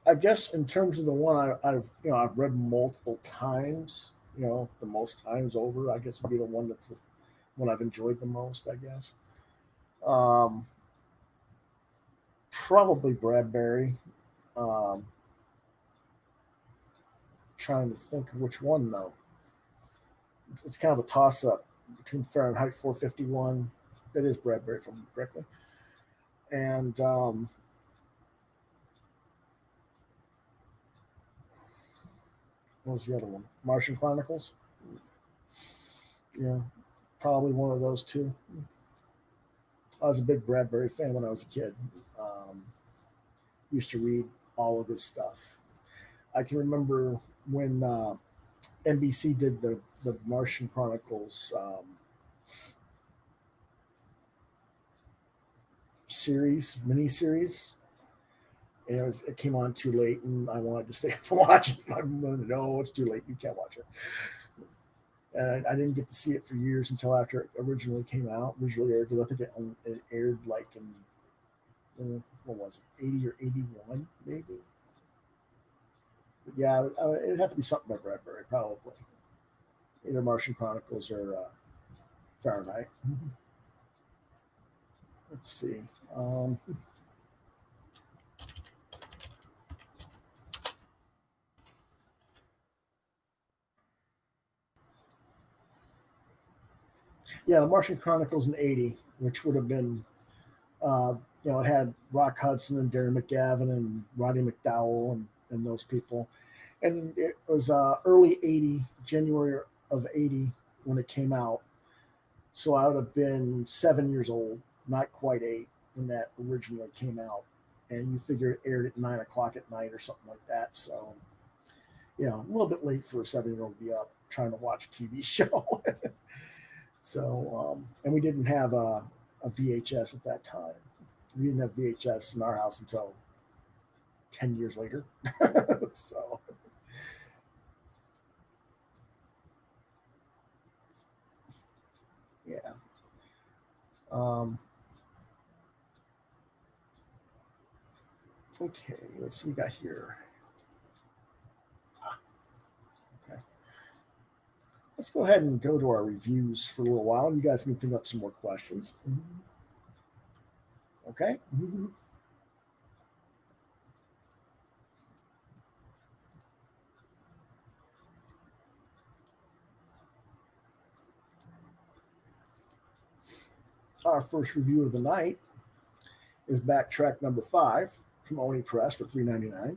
Speaker 1: I guess in terms of the one I've read multiple times. The most times over. I guess would be the one that's the one I've enjoyed the most. I guess. Um, Probably Bradbury. Um, Trying to think of which one though. It's kind of a toss up between Fahrenheit 451. That is Bradbury, if I remember correctly. And what was the other one? Martian Chronicles. Yeah, probably one of those two. I was a big Bradbury fan when I was a kid. Um, Used to read all of his stuff. I can remember when NBC did the Martian Chronicles mini series. And it came on too late, and I wanted to stay up to watch it. My mother, no, it's too late. You can't watch it. And I didn't get to see it for years until after it originally aired, because I think it aired like what was it, 80 or 81, maybe. But yeah, it'd have to be something by Bradbury, probably. Either Martian Chronicles or Fahrenheit. Let's see. Um, yeah, the Martian Chronicles in '80, which would have been, it had Rock Hudson and Darren McGavin and Roddy McDowell and those people. And it was early '80, January of '80 when it came out. So I would have been 7 years old, not quite eight, when that originally came out. And you figure it aired at 9 o'clock at night or something like that. So, a little bit late for a 7 year old to be up trying to watch a TV show. So, and we didn't have a VHS at that time. We didn't have VHS in our house until 10 years later. So, yeah. Um, okay, let's see what we got here. Okay. Let's go ahead and go to our reviews for a little while, and you guys can think up some more questions. Okay. Our first review of the night is Backtrack number 5 from Oni Press for $3.99.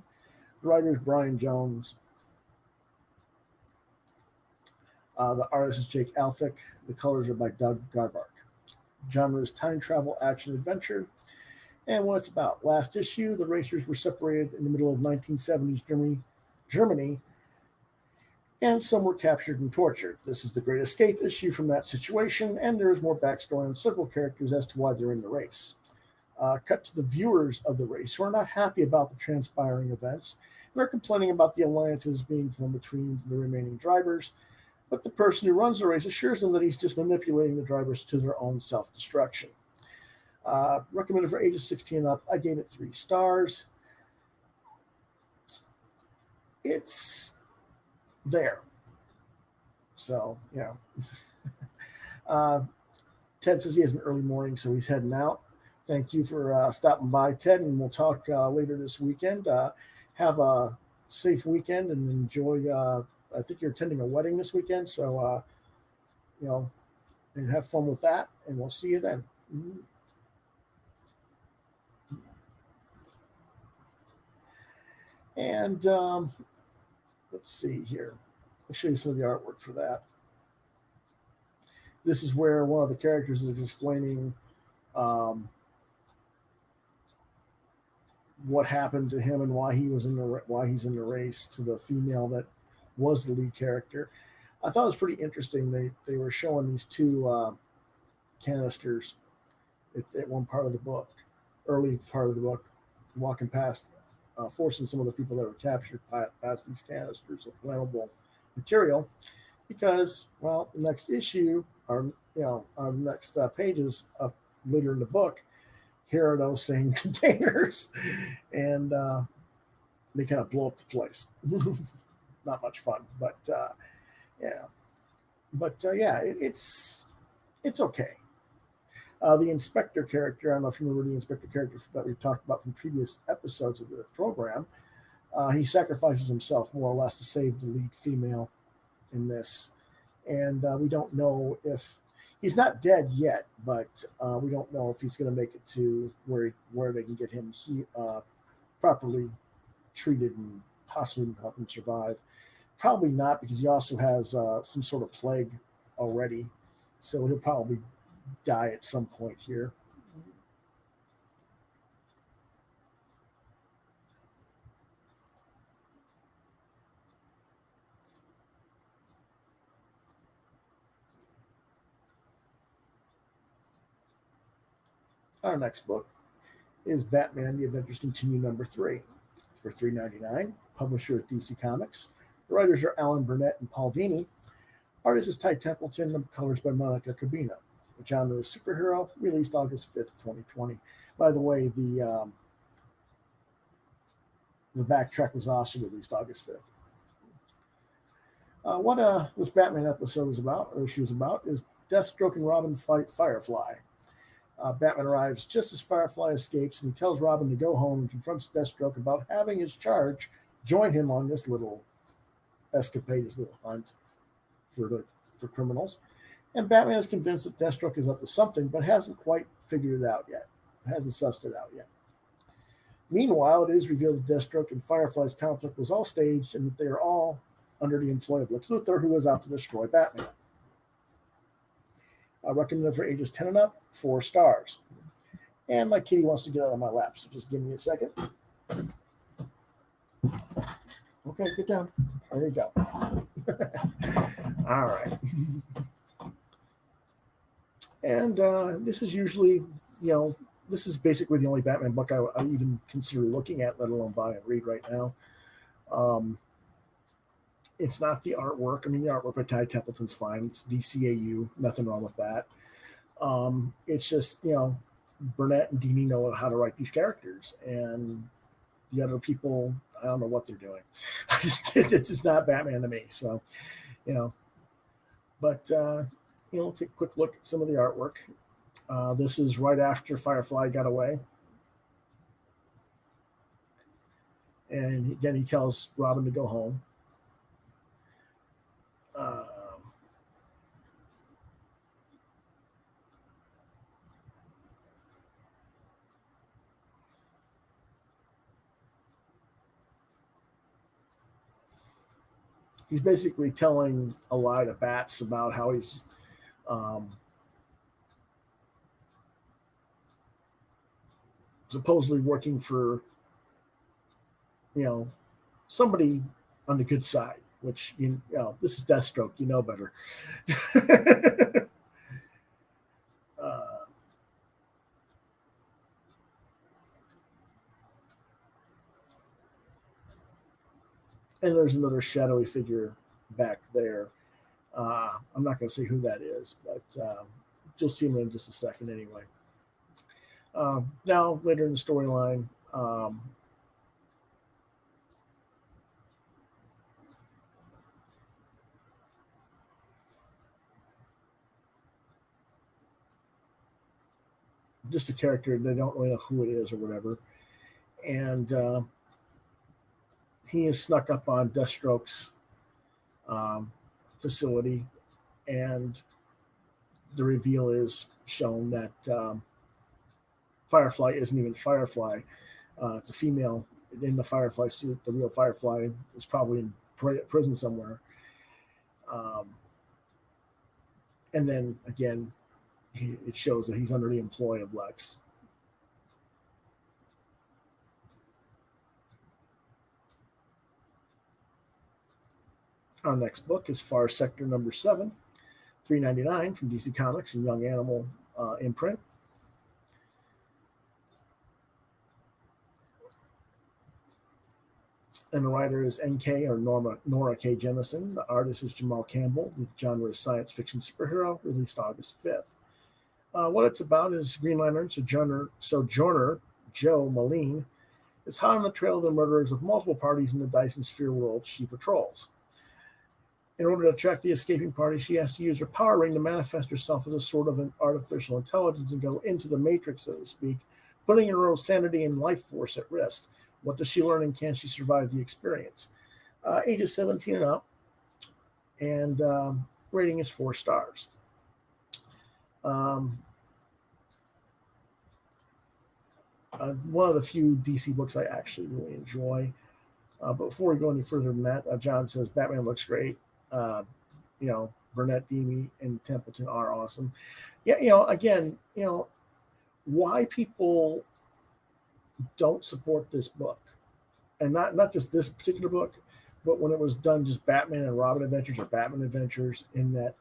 Speaker 1: The writer is Brian Jones. The artist is Jake Alphick. The colors are by Doug Garbark. Genre is time travel, action, adventure. And what it's about. Last issue, the racers were separated in the middle of 1970s Germany, and some were captured and tortured. This is the Great Escape issue from that situation, and there is more backstory on several characters as to why they're in the race. Cut to the viewers of the race who are not happy about the transpiring events and are complaining about the alliances being formed between the remaining drivers, but the person who runs the race assures them that he's just manipulating the drivers to their own self-destruction. Recommended for ages 16 and up. I gave it 3 stars. It's there. So, yeah. Ted says he has an early morning, so he's heading out. Thank you for stopping by, Ted, and we'll talk later this weekend. Have a safe weekend and enjoy. I think you're attending a wedding this weekend, so, and have fun with that, and we'll see you then. And let's see here. I'll show you some of the artwork for that. This is where one of the characters is explaining what happened to him and why he's in the race to the female that was the lead character. I thought it was pretty interesting. They were showing these 2 canisters at one part of the book, early part of the book, walking past. Forcing some of the people that were captured past these canisters of flammable material, because, well, the next issue, our next pages up later in the book, here are those same containers, and they kind of blow up the place. Not much fun, but it's okay. The inspector character, I don't know if you remember the inspector character that we talked about from previous episodes of the program. He sacrifices himself more or less to save the lead female in this. And we don't know if he's not dead yet, but we don't know if he's going to make it to where they can get him properly treated and possibly help him survive. Probably not, because he also has some sort of plague already. So he'll probably die at some point here. Our next book is Batman: The Adventures Continue number 3 for $3.99. Publisher is DC Comics. The writers are Alan Burnett and Paul Dini. Artist is Ty Templeton, and colors by Monica Cabina. The genre is superhero, released August 5th, 2020. By the way, the backtrack was also released August 5th. What this Batman episode is about, or issue is about, is Deathstroke and Robin fight Firefly. Batman arrives just as Firefly escapes, and he tells Robin to go home and confronts Deathstroke about having his charge join him on this little escapade, this little hunt for criminals. And Batman is convinced that Deathstroke is up to something, but hasn't quite figured it out yet. Hasn't sussed it out yet. Meanwhile, it is revealed that Deathstroke and Firefly's conflict was all staged, and that they are all under the employ of Lex Luthor, who is out to destroy Batman. I recommend it for ages 10 and up, 4 stars. And my kitty wants to get out of my lap, so just give me a second. Okay, get down. There you go. All right. And this is usually, this is basically the only Batman book I even consider looking at, let alone buy and read right now. It's not the artwork. I mean, the artwork by Ty Templeton's fine. It's DCAU. Nothing wrong with that. It's just, Burnett and Dini know how to write these characters. And the other people, I don't know what they're doing. It's just not Batman to me. So, But, we'll take a quick look at some of the artwork. This is right after Firefly got away. And again, he tells Robin to go home. he's basically telling a lie to Bats about how he's supposedly working for, somebody on the good side, which, this is Deathstroke, you know better. And there's another shadowy figure back there. I'm not going to say who that is, but you'll see him in just a second anyway. Now, later in the storyline, just a character, they don't really know who it is or whatever. And he is snuck up on Deathstroke's facility, and the reveal is shown that Firefly isn't even Firefly. It's a female in the Firefly suit. The real Firefly is probably in prison somewhere. And then again, it shows that he's under the employ of Lex. Our next book is Far Sector number 7, $3.99 from DC Comics and Young Animal imprint. And the writer is N.K. or Nora K. Jemison. The artist is Jamal Campbell. The genre is science fiction superhero, released August 5th. What it's about is Green Lantern sojourner Joe Moline is hot on the trail of the murderers of multiple parties in the Dyson Sphere world she patrols. In order to track the escaping party, she has to use her power ring to manifest herself as a sort of an artificial intelligence and go into the Matrix, so to speak, putting her own sanity and life force at risk. What does she learn, and can she survive the experience? Ages 17 and up, and rating is 4 stars. One of the few DC books I actually really enjoy. But before we go any further than that, John says Batman looks great. Burnett, Dini, and Templeton are awesome. Yeah, again, why people don't support this book, and not just this particular book, but when it was done just Batman and Robin Adventures or Batman Adventures in that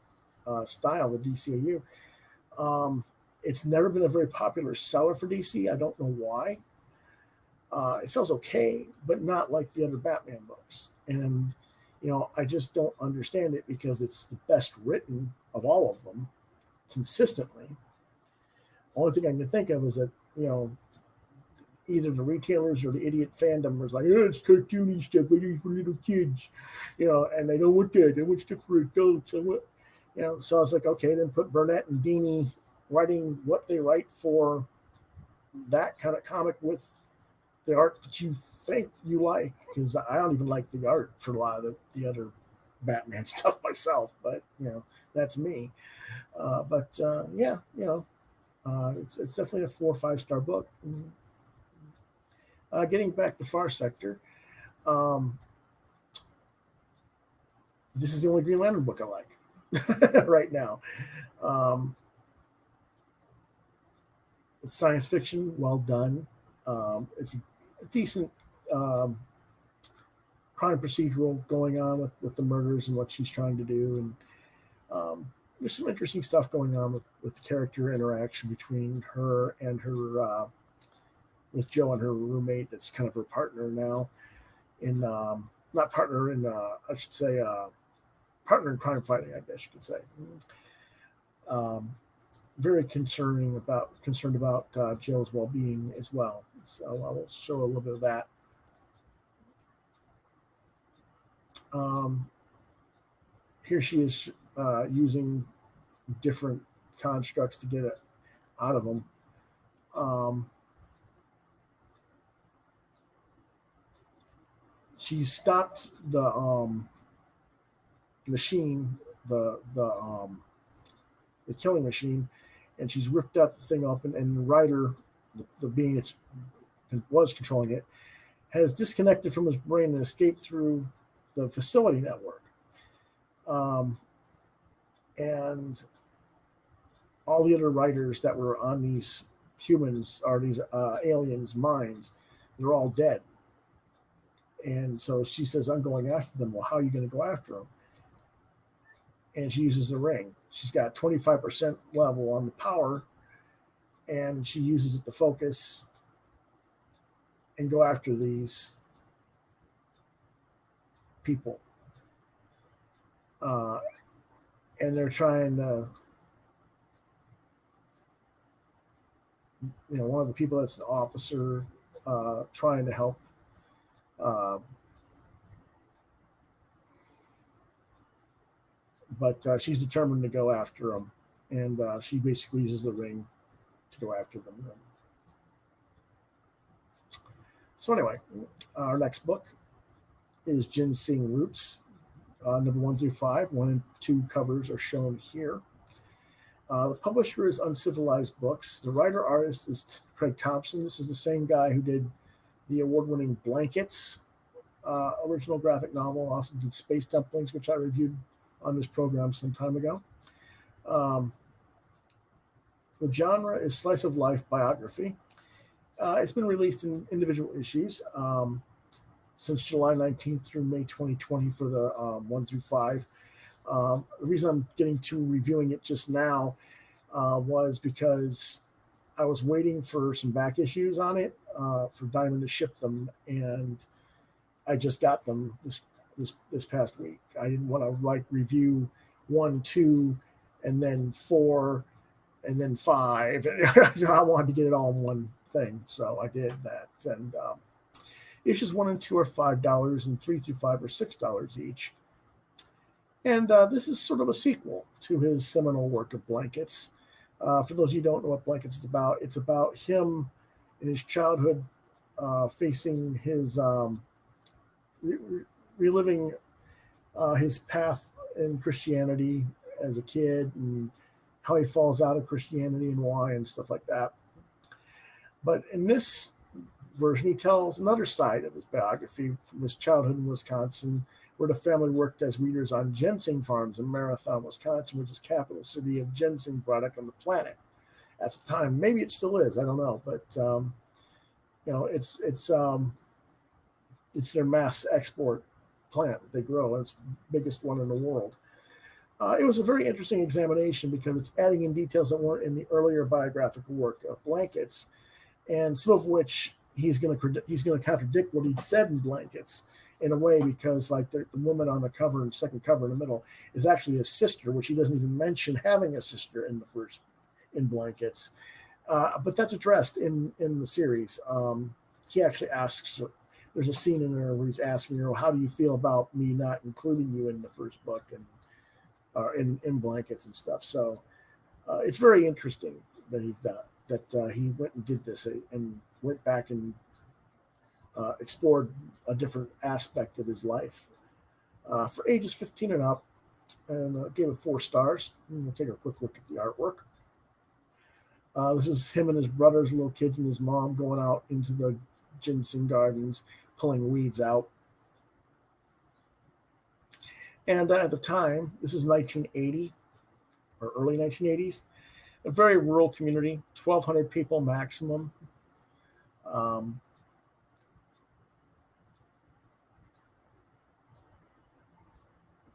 Speaker 1: style, the DCAU. It's never been a very popular seller for DC. I don't know why. It sells okay, but not like the other Batman books. And, I just don't understand it, because it's the best written of all of them consistently. Only thing I can think of is that, either the retailers or the idiot fandom was like, it's cartoony stuff, but it's for little kids, and they don't want that. They want stuff for adults. So I was like, okay, then put Burnett and Dini writing what they write for that kind of comic with the art that you think you like, because I don't even like the art for a lot of the other Batman stuff myself, but that's me. It's definitely a 4 or 5 star book. Getting back to Far Sector, this is the only Green Lantern book I like right now. It's science fiction, well done. It's a decent crime procedural going on with the murders and what she's trying to do, and there's some interesting stuff going on with character interaction between her and her with Joe and her roommate. That's kind of her partner now in not partner in I should say partner in crime fighting, I guess you could say. Very concerned about Joe's well-being as well. So I will show a little bit of that. Here she is using different constructs to get it out of them. She stopped the machine, the killing machine, and she's ripped out the thing up, and the writer, the being that was controlling it, has disconnected from his brain and escaped through the facility network. And all the other writers that were on these humans or these aliens' minds, they're all dead. And so she says, I'm going after them. Well, how are you going to go after them? And she uses the ring. She's got 25% level on the power, and she uses it to focus and go after these people. And they're trying to, one of the people that's an officer trying to help. But she's determined to go after them, and she basically uses the ring to go after them. So anyway, our next book is Ginseng Roots, number 1 through 5. 1 and 2 covers are shown here. The publisher is Uncivilized Books. The writer-artist is Craig Thompson. This is the same guy who did the award-winning Blankets original graphic novel. Also did Space Dumplings, which I reviewed on this program some time ago. The genre is slice of life biography. It's been released in individual issues since July 19th through May 2020 for the 1 through 5. The reason I'm getting to reviewing it just now was because I was waiting for some back issues on it for Diamond to ship them, and I just got them this past week. I didn't want to review 1, 2, and then 4, and then 5. I wanted to get it all in one thing, so I did that. And issues 1 and 2 are $5, and 3 through 5 are $6 each. And this is sort of a sequel to his seminal work of Blankets. For those of you who don't know what Blankets is about, it's about him in his childhood facing his reliving his path in Christianity as a kid and how he falls out of Christianity and why and stuff like that. But in this version, he tells another side of his biography from his childhood in Wisconsin, where the family worked as weeders on ginseng farms in Marathon, Wisconsin, which is capital city of ginseng product on the planet at the time. Maybe it still is, I don't know, but it's their mass export plant that they grow. It's the biggest one in the world. It was a very interesting examination because it's adding in details that weren't in the earlier biographical work of Blankets, and some of which he's going to contradict what he said in Blankets in a way, because like the woman on the cover and second cover in the middle is actually his sister, which he doesn't even mention having a sister in Blankets. But that's addressed in the series. He actually asks her. There's a scene in there where he's asking her, "How do you feel about me not including you in the first book and in Blankets and stuff?" So it's very interesting that he's done that. He went and did this and went back and explored a different aspect of his life for ages 15 and up, and gave it 4 stars. We'll take a quick look at the artwork. This is him and his brothers, little kids, and his mom going out into the ginseng gardens, pulling weeds out. And at the time, this is 1980 or early 1980s, a very rural community, 1,200 people maximum.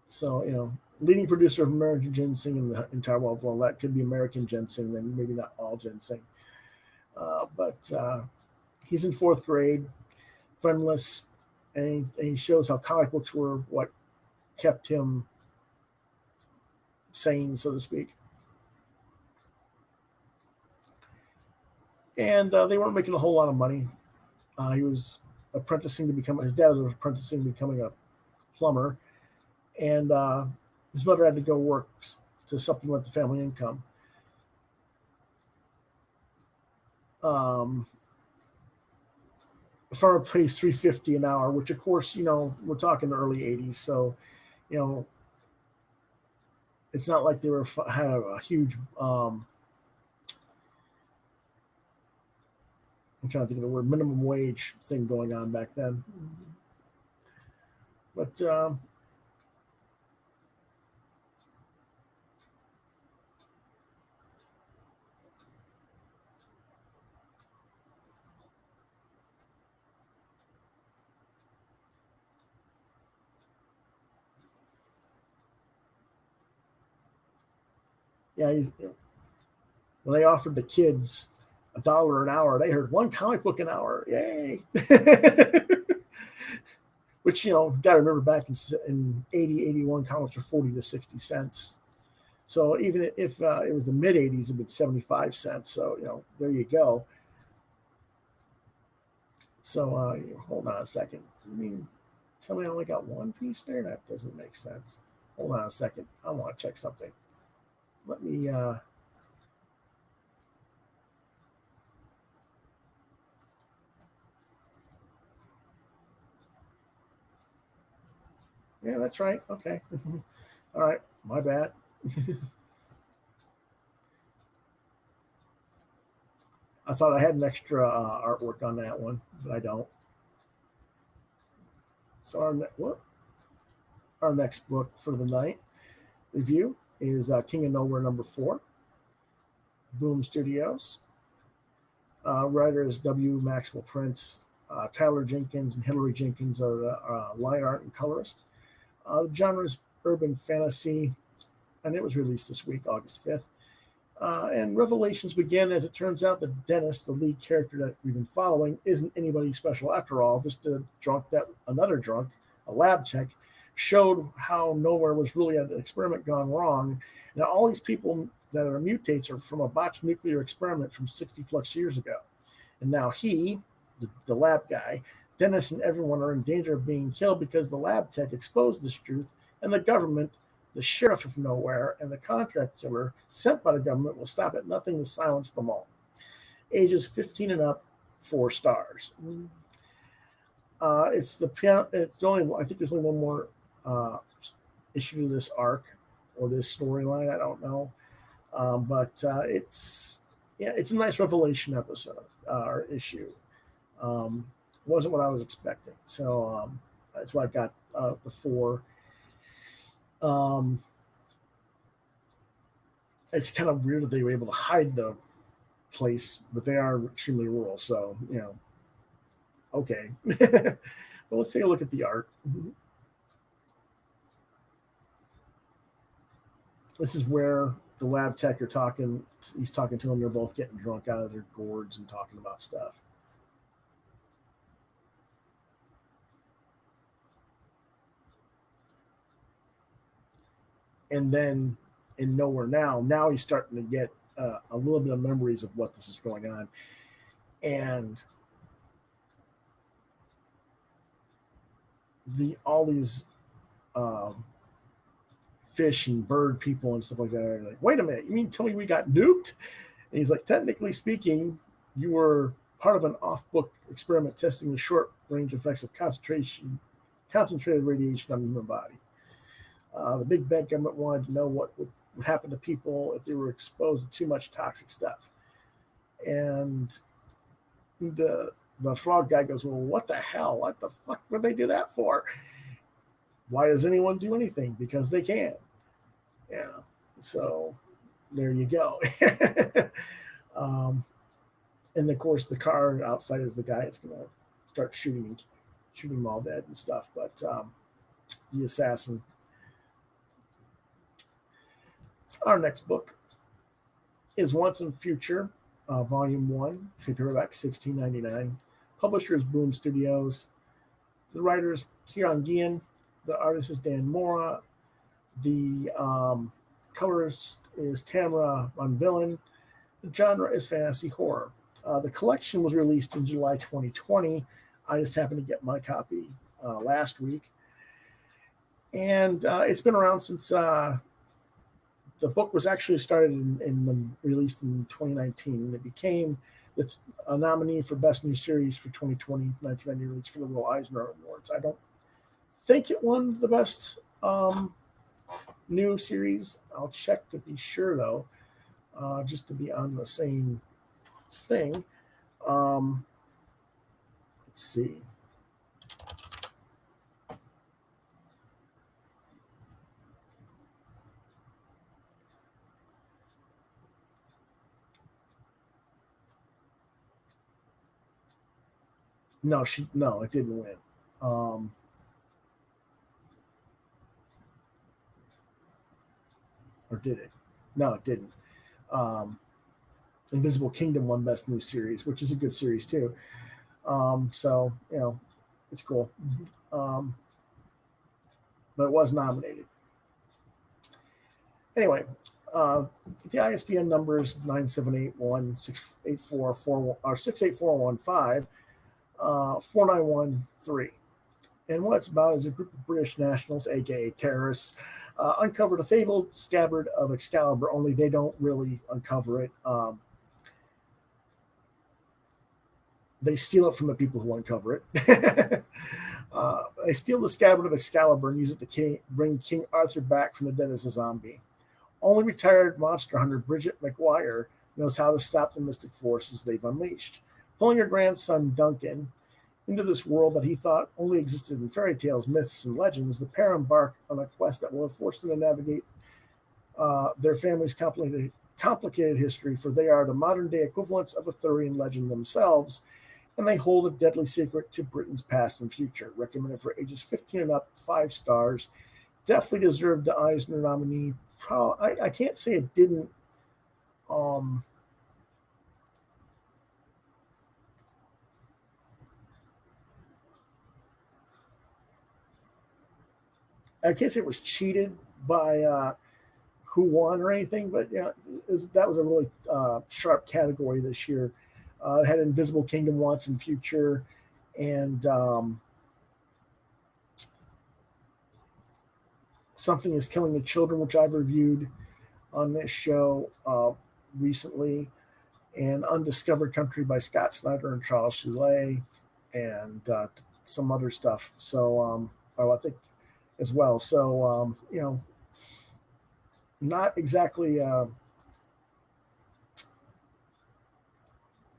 Speaker 1: So, leading producer of American ginseng in the entire world. Well, that could be American ginseng, then maybe not all ginseng. But he's in 4th grade, friendless, and he shows how comic books were what kept him sane, so to speak. And they weren't making a whole lot of money. He was apprenticing to become, his dad was apprenticing to becoming a plumber, and his mother had to go work to supplement the family income. The farmer pays $3.50 an hour, which of course, we're talking the early 80s. So, it's not like they had a huge, I'm trying to think of the word, minimum wage thing going on back then. But Yeah, when they offered the kids $1 an hour, they heard one comic book an hour. Yay! Which, got to remember back in 80, 81, comics were 40 to 60 cents. So even if it was the mid 80s, it'd been 75 cents. So, there you go. So hold on a second. Tell me I only got one piece there? That doesn't make sense. Hold on a second. I want to check something. Let me... Yeah, that's right. Okay. All right. My bad. I thought I had an extra artwork on that one, but I don't. So our next book for the night review is King of Nowhere #4, Boom Studios. Writers W. Maxwell Prince, Tyler Jenkins, and Hillary Jenkins are line art and colorist. The genre is urban fantasy, and it was released this week, August 5th. And revelations begin as it turns out that Dennis, the lead character that we've been following, isn't anybody special after all, just another drunk, a lab tech, showed how Nowhere was really an experiment gone wrong. Now, all these people that are mutates are from a botched nuclear experiment from 60 plus years ago. And now he, the lab guy, Dennis, and everyone are in danger of being killed because the lab tech exposed this truth, and the government, the sheriff of Nowhere, and the contract killer sent by the government will stop at nothing to silence them all. Ages 15 and up, 4 stars. It's only, I think there's only one more issue to this arc or this storyline. I don't know. But it's a nice revelation episode or issue. Wasn't what I was expecting. So that's why I got the 4. It's kind of weird that they were able to hide the place, but they are extremely rural. So, okay. But let's take a look at the art. This is where the lab tech are talking. He's talking to them. They're both getting drunk out of their gourds and talking about stuff. And then in Nowhere now he's starting to get a little bit of memories of what this is going on. And all these fish and bird people and stuff like that are like, wait a minute, you mean tell me we got nuked? And he's like, technically speaking, you were part of an off-book experiment testing the short-range effects of concentrated radiation on the human body. The big bad government wanted to know what would happen to people if they were exposed to too much toxic stuff. And the frog guy goes, well, what the hell? What the fuck would they do that for? Why does anyone do anything? Because they can. Yeah. So there you go. And of course, the car outside is the guy that's going to start shooting them all dead and stuff. But the assassin. Our next book is Once and Future, Volume 1, trade paperback, $16.99. Publisher is Boom Studios. The writer is Kieran Guillen. The artist is Dan Mora. The colorist is Tamara Van Villen. The genre is fantasy horror. The collection was released in July 2020. I just happened to get my copy last week. And it's been around since the book was actually started and released in 2019. And it became a nominee for Best New Series for 2020, 1990 release for the Will Eisner Awards. I don't think it won the Best New Series. I'll check to be sure, though, just to be on the same thing. Let's see. No, it didn't win. Or did it? No, it didn't. Um, Invisible Kingdom won Best New Series, which is a good series too. So it's cool. But it was nominated. Anyway, the ISBN number is 978168441 or 68415 4913. And what it's about is a group of British nationals, aka terrorists, uncovered a fabled scabbard of Excalibur, only they don't really uncover it. They steal it from the people who uncover it. They steal the scabbard of Excalibur and use it to bring King Arthur back from the dead as a zombie. Only retired monster hunter Bridget McGuire knows how to stop the mystic forces they've unleashed. Pulling her grandson Duncan into this world that he thought only existed in fairy tales, myths, and legends, the pair embark on a quest that will force them to navigate their family's complicated history, for they are the modern-day equivalents of Arthurian legend themselves, and they hold a deadly secret to Britain's past and future. Recommended for ages 15 and up, 5 stars. Definitely deserved the Eisner nominee. I can't say it didn't. I can't say it was cheated by who won or anything, but that was a really sharp category this year. It had Invisible Kingdom Once and Future, and Something is Killing the Children, which I've reviewed on this show recently, and Undiscovered Country by Scott Snyder and Charles Choulet, and some other stuff. So, I think as well. So, not exactly. It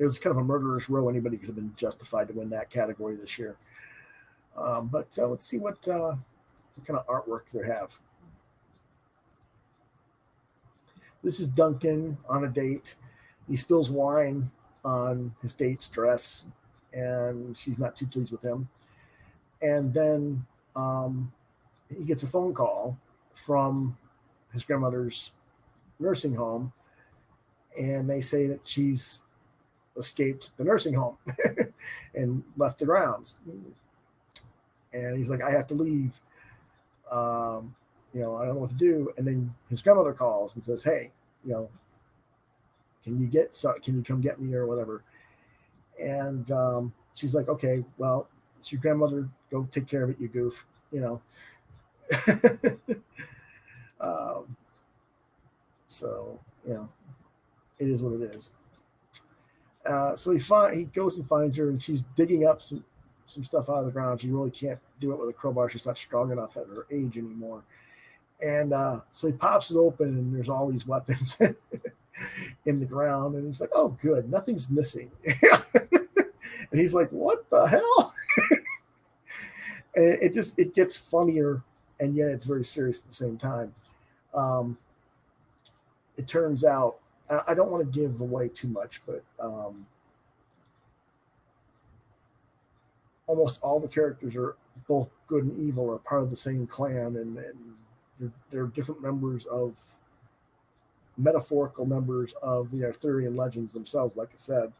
Speaker 1: was kind of a murderer's row. Anybody could have been justified to win that category this year. But let's see what kind of artwork they have. This is Duncan on a date. He spills wine on his date's dress, and she's not too pleased with him. And then he gets a phone call from his grandmother's nursing home, and they say that she's escaped the nursing home and left the grounds. And he's like, I have to leave. I don't know what to do. And then his grandmother calls and says, hey, can you come get me or whatever? And she's like, okay, well, it's your grandmother. Go take care of it, you goof. So it is what it is. So he goes and finds her, and she's digging up some stuff out of the ground. She really can't do it with a crowbar. She's not strong enough at her age anymore. And so he pops it open, and there's all these weapons in the ground. And he's like, oh, good, nothing's missing. And he's like, what the hell? And it gets funnier, and yet it's very serious at the same time. It turns out, I don't want to give away too much, but almost all the characters are both good and evil, are part of the same clan, and they're different metaphorical members of the Arthurian legends themselves, like I said.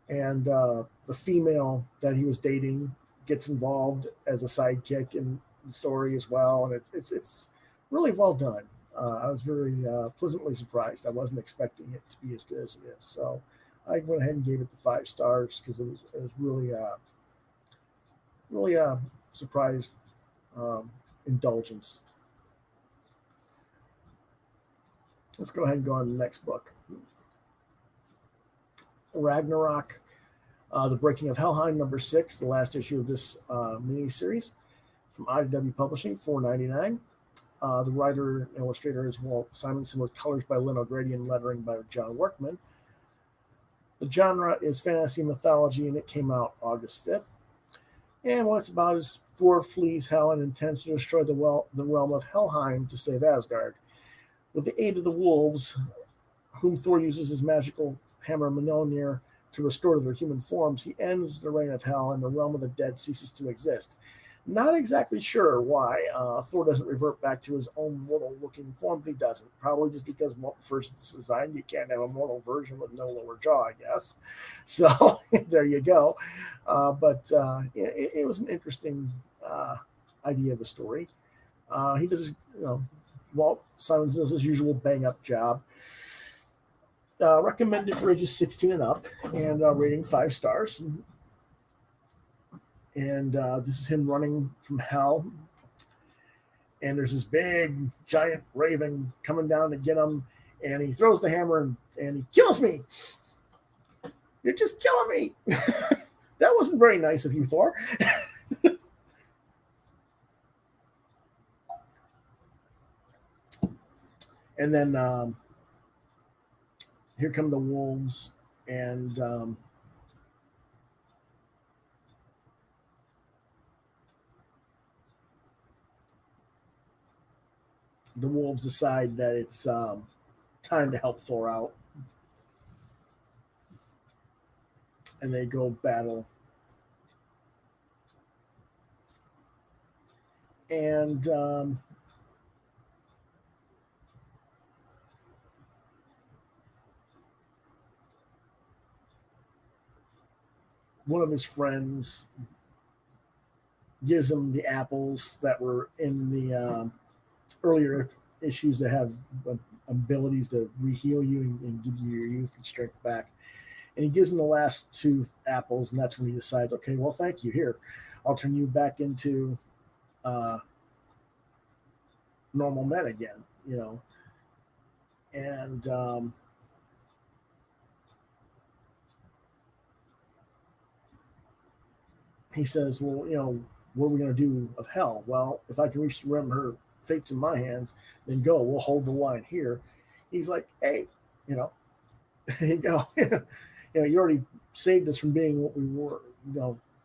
Speaker 1: And the female that he was dating gets involved as a sidekick in the story as well, and it's really well done. I was very pleasantly surprised. I wasn't expecting it to be as good as it is, so I went ahead and gave it the 5 stars because it was really a surprise indulgence. Let's go ahead and go on to the next book. Ragnarok, The Breaking of Helheim, number 6, the last issue of this mini-series from IDW Publishing, $4.99. The writer and illustrator is Walt Simonson, with colors by Lynn O'Grady and lettering by John Workman. The genre is fantasy mythology, and it came out August 5th. And what it's about is Thor flees Hel and intends to destroy the realm of Helheim to save Asgard. With the aid of the wolves, whom Thor uses his magical hammer Mjolnir to restore their human forms, he ends the reign of Hel, and the realm of the dead ceases to exist. Not exactly sure why Thor doesn't revert back to his own mortal-looking form, but he doesn't. Probably just because first it's designed, you can't have a mortal version with no lower jaw, I guess. So there you go. It was an interesting idea of a story. He does, Walt Simonson does his usual bang-up job. Recommended for ages 16 and up, and rating 5 stars. And this is him running from hell. And there's this big, giant raven coming down to get him. And he throws the hammer and he kills me. You're just killing me. That wasn't very nice of you, Thor. And then here come the wolves. And the wolves decide that it's time to help Thor out. And they go battle. And one of his friends gives him the apples that were in the earlier issues that have abilities to re-heal you and give you your youth and strength back. And he gives him the last 2 apples, and that's when he decides, okay, well, thank you. Here, I'll turn you back into normal men again, And he says, well, what are we going to do of hell? Well, if I can reach the realm, her fate's in my hands, then go. We'll hold the line here. He's like, hey, here you go. You already saved us from being what we were,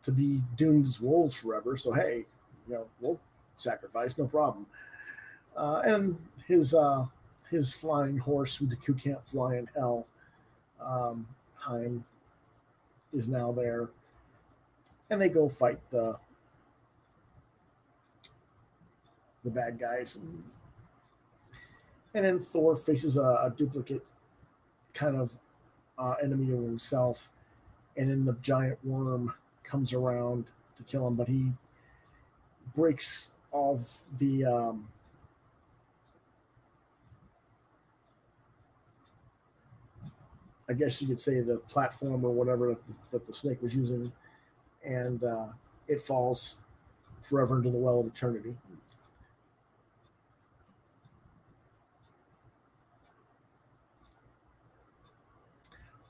Speaker 1: to be doomed as wolves forever. So, hey, we'll sacrifice, no problem. And his flying horse who can't fly in hell, Heim, is now there. And they go fight the bad guys. And then Thor faces a duplicate kind of enemy of himself. And then the giant worm comes around to kill him, but he breaks all the I guess you could say the platform or whatever that the snake was using, and it falls forever into the well of eternity.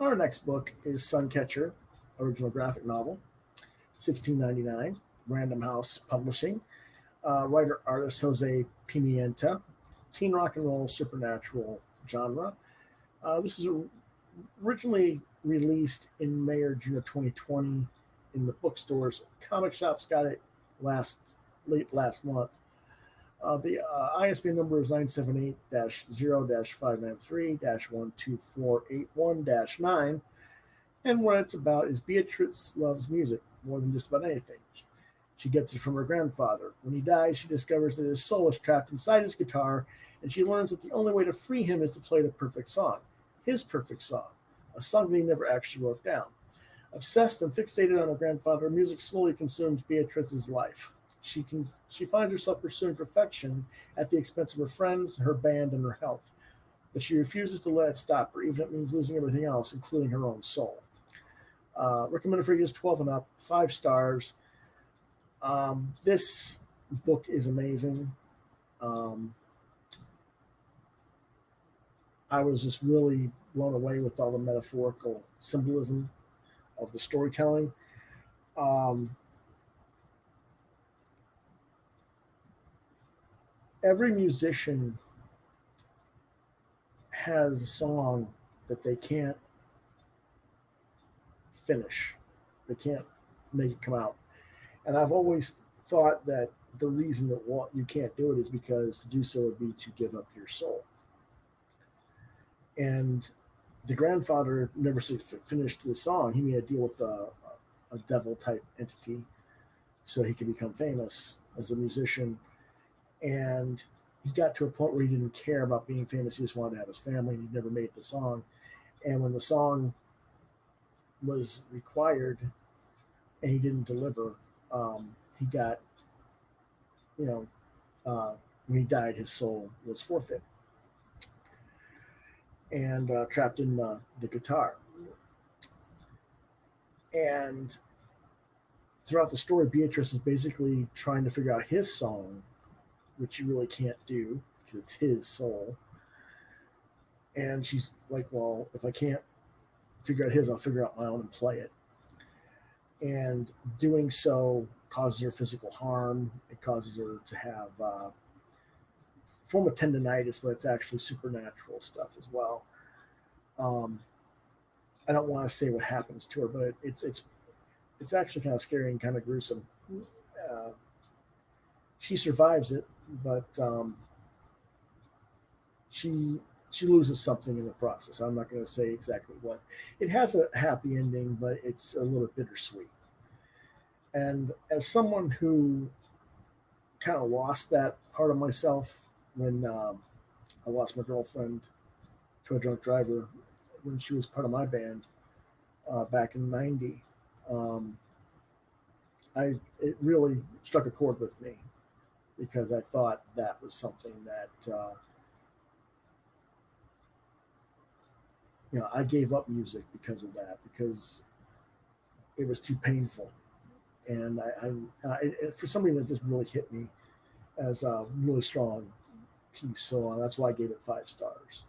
Speaker 1: Our next book is Suncatcher, original graphic novel, $16.99, Random House Publishing. Writer-artist Jose Pimienta, teen rock and roll supernatural genre. This was originally released in May or June of 2020 in the bookstores. Comic shops got it late last month. The ISBN number is 978-0-593-12481-9. And what it's about is Beatrice loves music more than just about anything. She gets it from her grandfather. When he dies, she discovers that his soul is trapped inside his guitar, and she learns that the only way to free him is to play the perfect song, his perfect song, a song that he never actually wrote down. Obsessed and fixated on her grandfather, music slowly consumes Beatrice's life. She finds herself pursuing perfection at the expense of her friends, her band, and her health. But she refuses to let it stop her, even if it means losing everything else, including her own soul. Recommended for ages 12 and up, 5 stars. This book is amazing. I was just really blown away with all the metaphorical symbolism of the storytelling. Every musician has a song that they can't finish. They can't make it come out. And I've always thought that the reason that you can't do it is because to do so would be to give up your soul. And the grandfather never finished the song. He made a deal with a devil-type entity. so he could become famous as a musician. And he got to a point where he didn't care about being famous. He just wanted to have his family, and he never made the song. And when the song was required and he didn't deliver, he got, when he died, his soul was forfeit and trapped in the guitar. And throughout the story, Beatrice is basically trying to figure out his song, which you really can't do because it's his soul. And she's like, well, if I can't figure out his, I'll figure out my own and play it. And doing so causes her physical harm. It causes her to have form of tendonitis, but it's actually supernatural stuff as well. I don't want to say what happens to her, but it's actually kind of scary and kind of gruesome. She survives it, but she loses something in the process. I'm not going to say exactly what. It has a happy ending, but it's a little bit bittersweet. And as someone who kind of lost that part of myself when I lost my girlfriend to a drunk driver when she was part of my band back in '90, it really struck a chord with me because I thought that was something that I gave up music because of that, because it was too painful. And for some reason, it just really hit me as a really strong piece. So that's why I gave it 5 stars.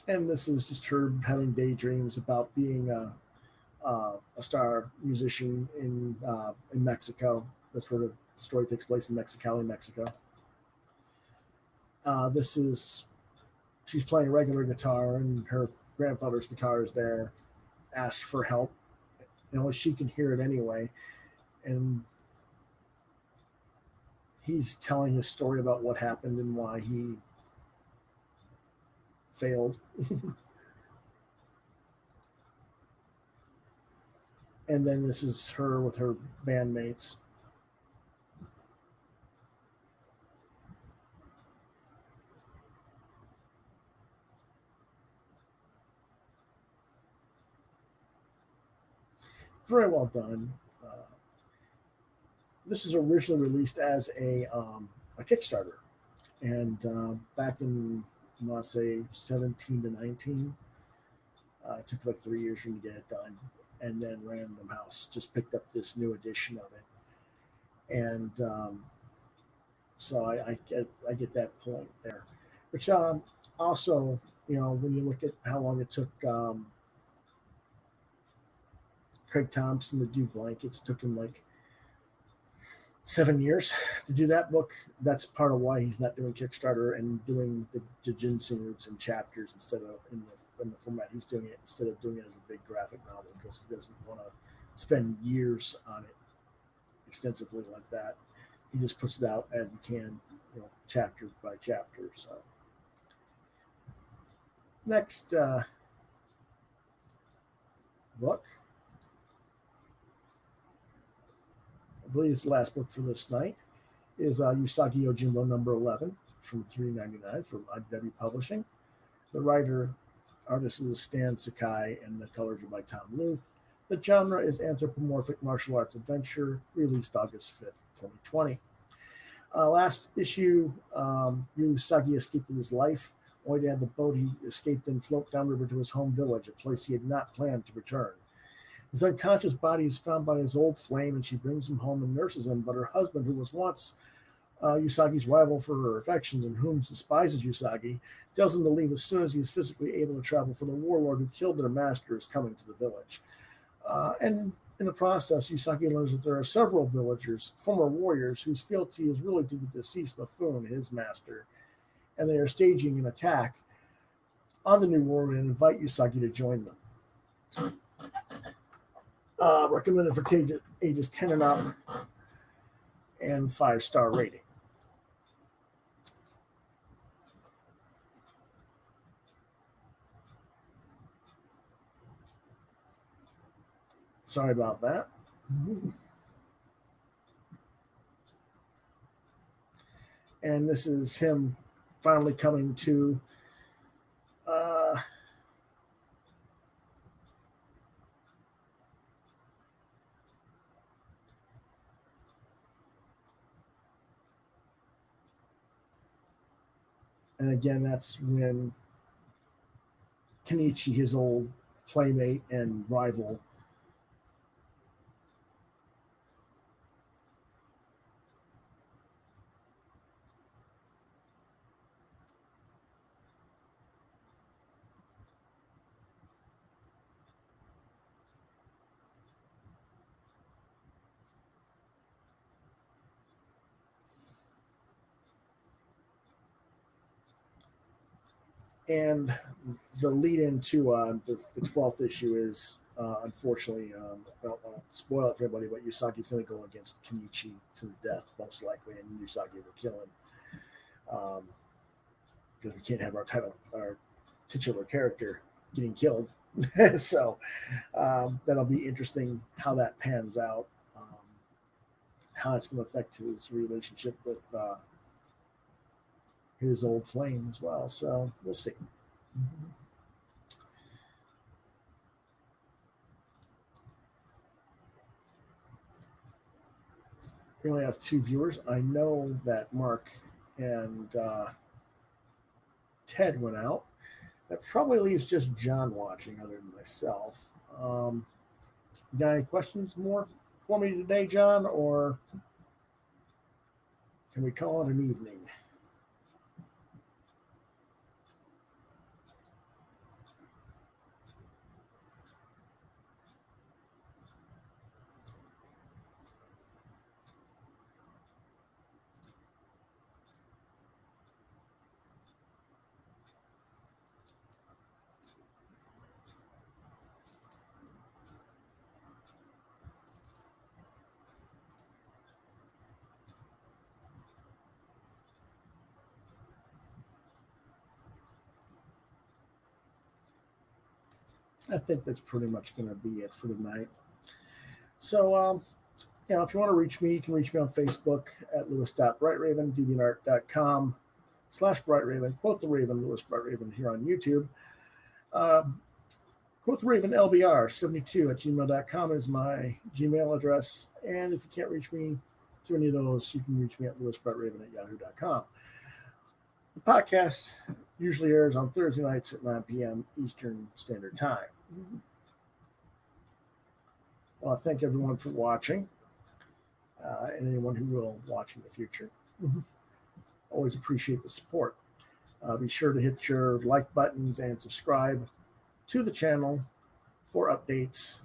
Speaker 1: And this is just her having daydreams about being a star musician in Mexico. That's where the story takes place, in Mexicali, Mexico. She's playing regular guitar, and her grandfather's guitar is there, asks for help. She can hear it anyway. And he's telling his story about what happened and why he failed. And then this is her with her bandmates. Very well done. This is originally released as a Kickstarter, and back in, I want to say, 17 to 19. It took like 3 years for me to get it done, and then Random House just picked up this new edition of it, and so I get that point there, which also, when you look at how long it took Craig Thompson to do Blankets, took him like 7 years to do that book. That's part of why he's not doing Kickstarter and doing the ginseng roots in chapters instead of in the format he's doing it, instead of doing it as a big graphic novel, because he doesn't want to spend years on it extensively like that. He just puts it out as he can, chapter by chapter. So next book, I believe it's the last book for this night, is Yusaki Yojimbo number 11 from $3.99 from IDW Publishing. The artist is Stan Sakai, and the colors are by Tom Luth. The genre is anthropomorphic martial arts adventure, released August 5th, 2020. Last issue, Yusagi escaped with his life, only to have the boat he escaped in float downriver to his home village, a place he had not planned to return. His unconscious body is found by his old flame, and she brings him home and nurses him, but her husband, who was once Usagi's rival for her affections and whom despises Yusagi, tells him to leave as soon as he is physically able to travel, for the warlord who killed their master is coming to the village. And in the process, Yusagi learns that there are several villagers, former warriors, whose fealty is really to the deceased buffoon, his master, and they are staging an attack on the new world and invite Yusagi to join them. Recommended for ages 10 and up, and 5-star rating. Sorry about that. And this is him finally coming to and again, that's when Kenichi, his old playmate and rival, and the lead into the 12th issue is unfortunately, I don't want to spoil it for everybody, but Yusaki's going to go against Kenichi to the death, most likely, and Yusaki will kill him. Because we can't have our titular character getting killed. So that'll be interesting how that pans out, how it's going to affect his relationship with his old flame as well. So we'll see. We only have 2 viewers. I know that Mark and Ted went out. That probably leaves just John watching, other than myself. You got any questions more for me today, John, or can we call it an evening? I think that's pretty much going to be it for tonight. So, if you want to reach me, you can reach me on Facebook at lewis.brightraven, deviantart.com/brightraven, Quoth the Raven, Lewis Brightraven here on YouTube. Quoth the Raven LBR72 at gmail.com is my Gmail address. And if you can't reach me through any of those, you can reach me at lewisbrightraven at yahoo.com. The podcast usually airs on Thursday nights at 9 p.m. Eastern Standard Time. I want to thank everyone for watching, and anyone who will watch in the future. Always appreciate the support. Be sure to hit your like buttons and subscribe to the channel for updates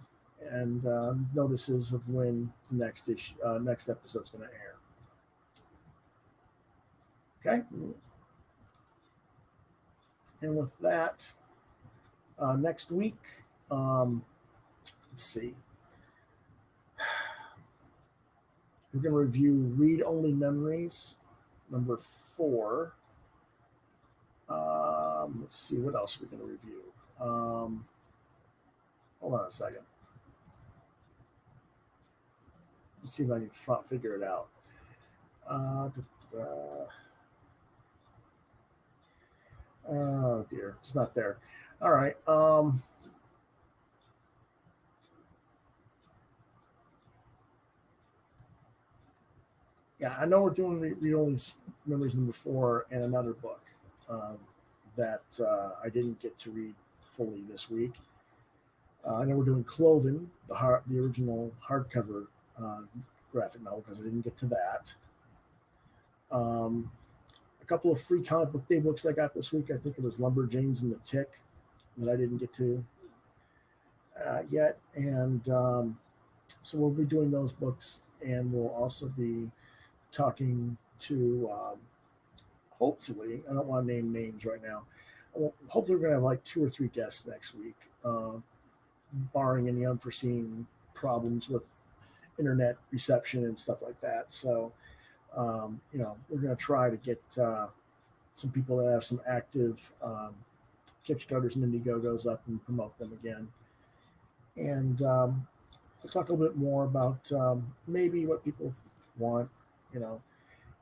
Speaker 1: and notices of when the next episode is going to air. Okay. And with that, next week, let's see. We're going to review Read Only Memories, number 4. Let's see, what else we're going to review. Hold on a second. Let's see if I can figure it out. Oh dear, it's not there. All right. Yeah, I know we're doing Read Only Memories number 4 and another book that I didn't get to read fully this week. I know we're doing Cloven, the original hardcover graphic novel, because I didn't get to that. A couple of free comic book day books I got this week. I think it was Lumberjanes and the Tick that I didn't get to yet. And so we'll be doing those books, and we'll also be talking to, hopefully, I don't want to name names right now. Hopefully we're going to have like 2 or 3 guests next week, barring any unforeseen problems with internet reception and stuff like that. So, we're going to try to get some people that have some active Kickstarters and Indiegogos up and promote them again. And we'll talk a little bit more about maybe what people want,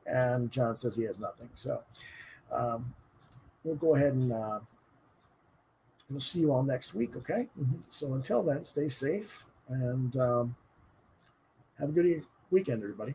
Speaker 1: and John says he has nothing. So we'll go ahead and we'll see you all next week, okay? So until then, stay safe and have a good weekend, everybody.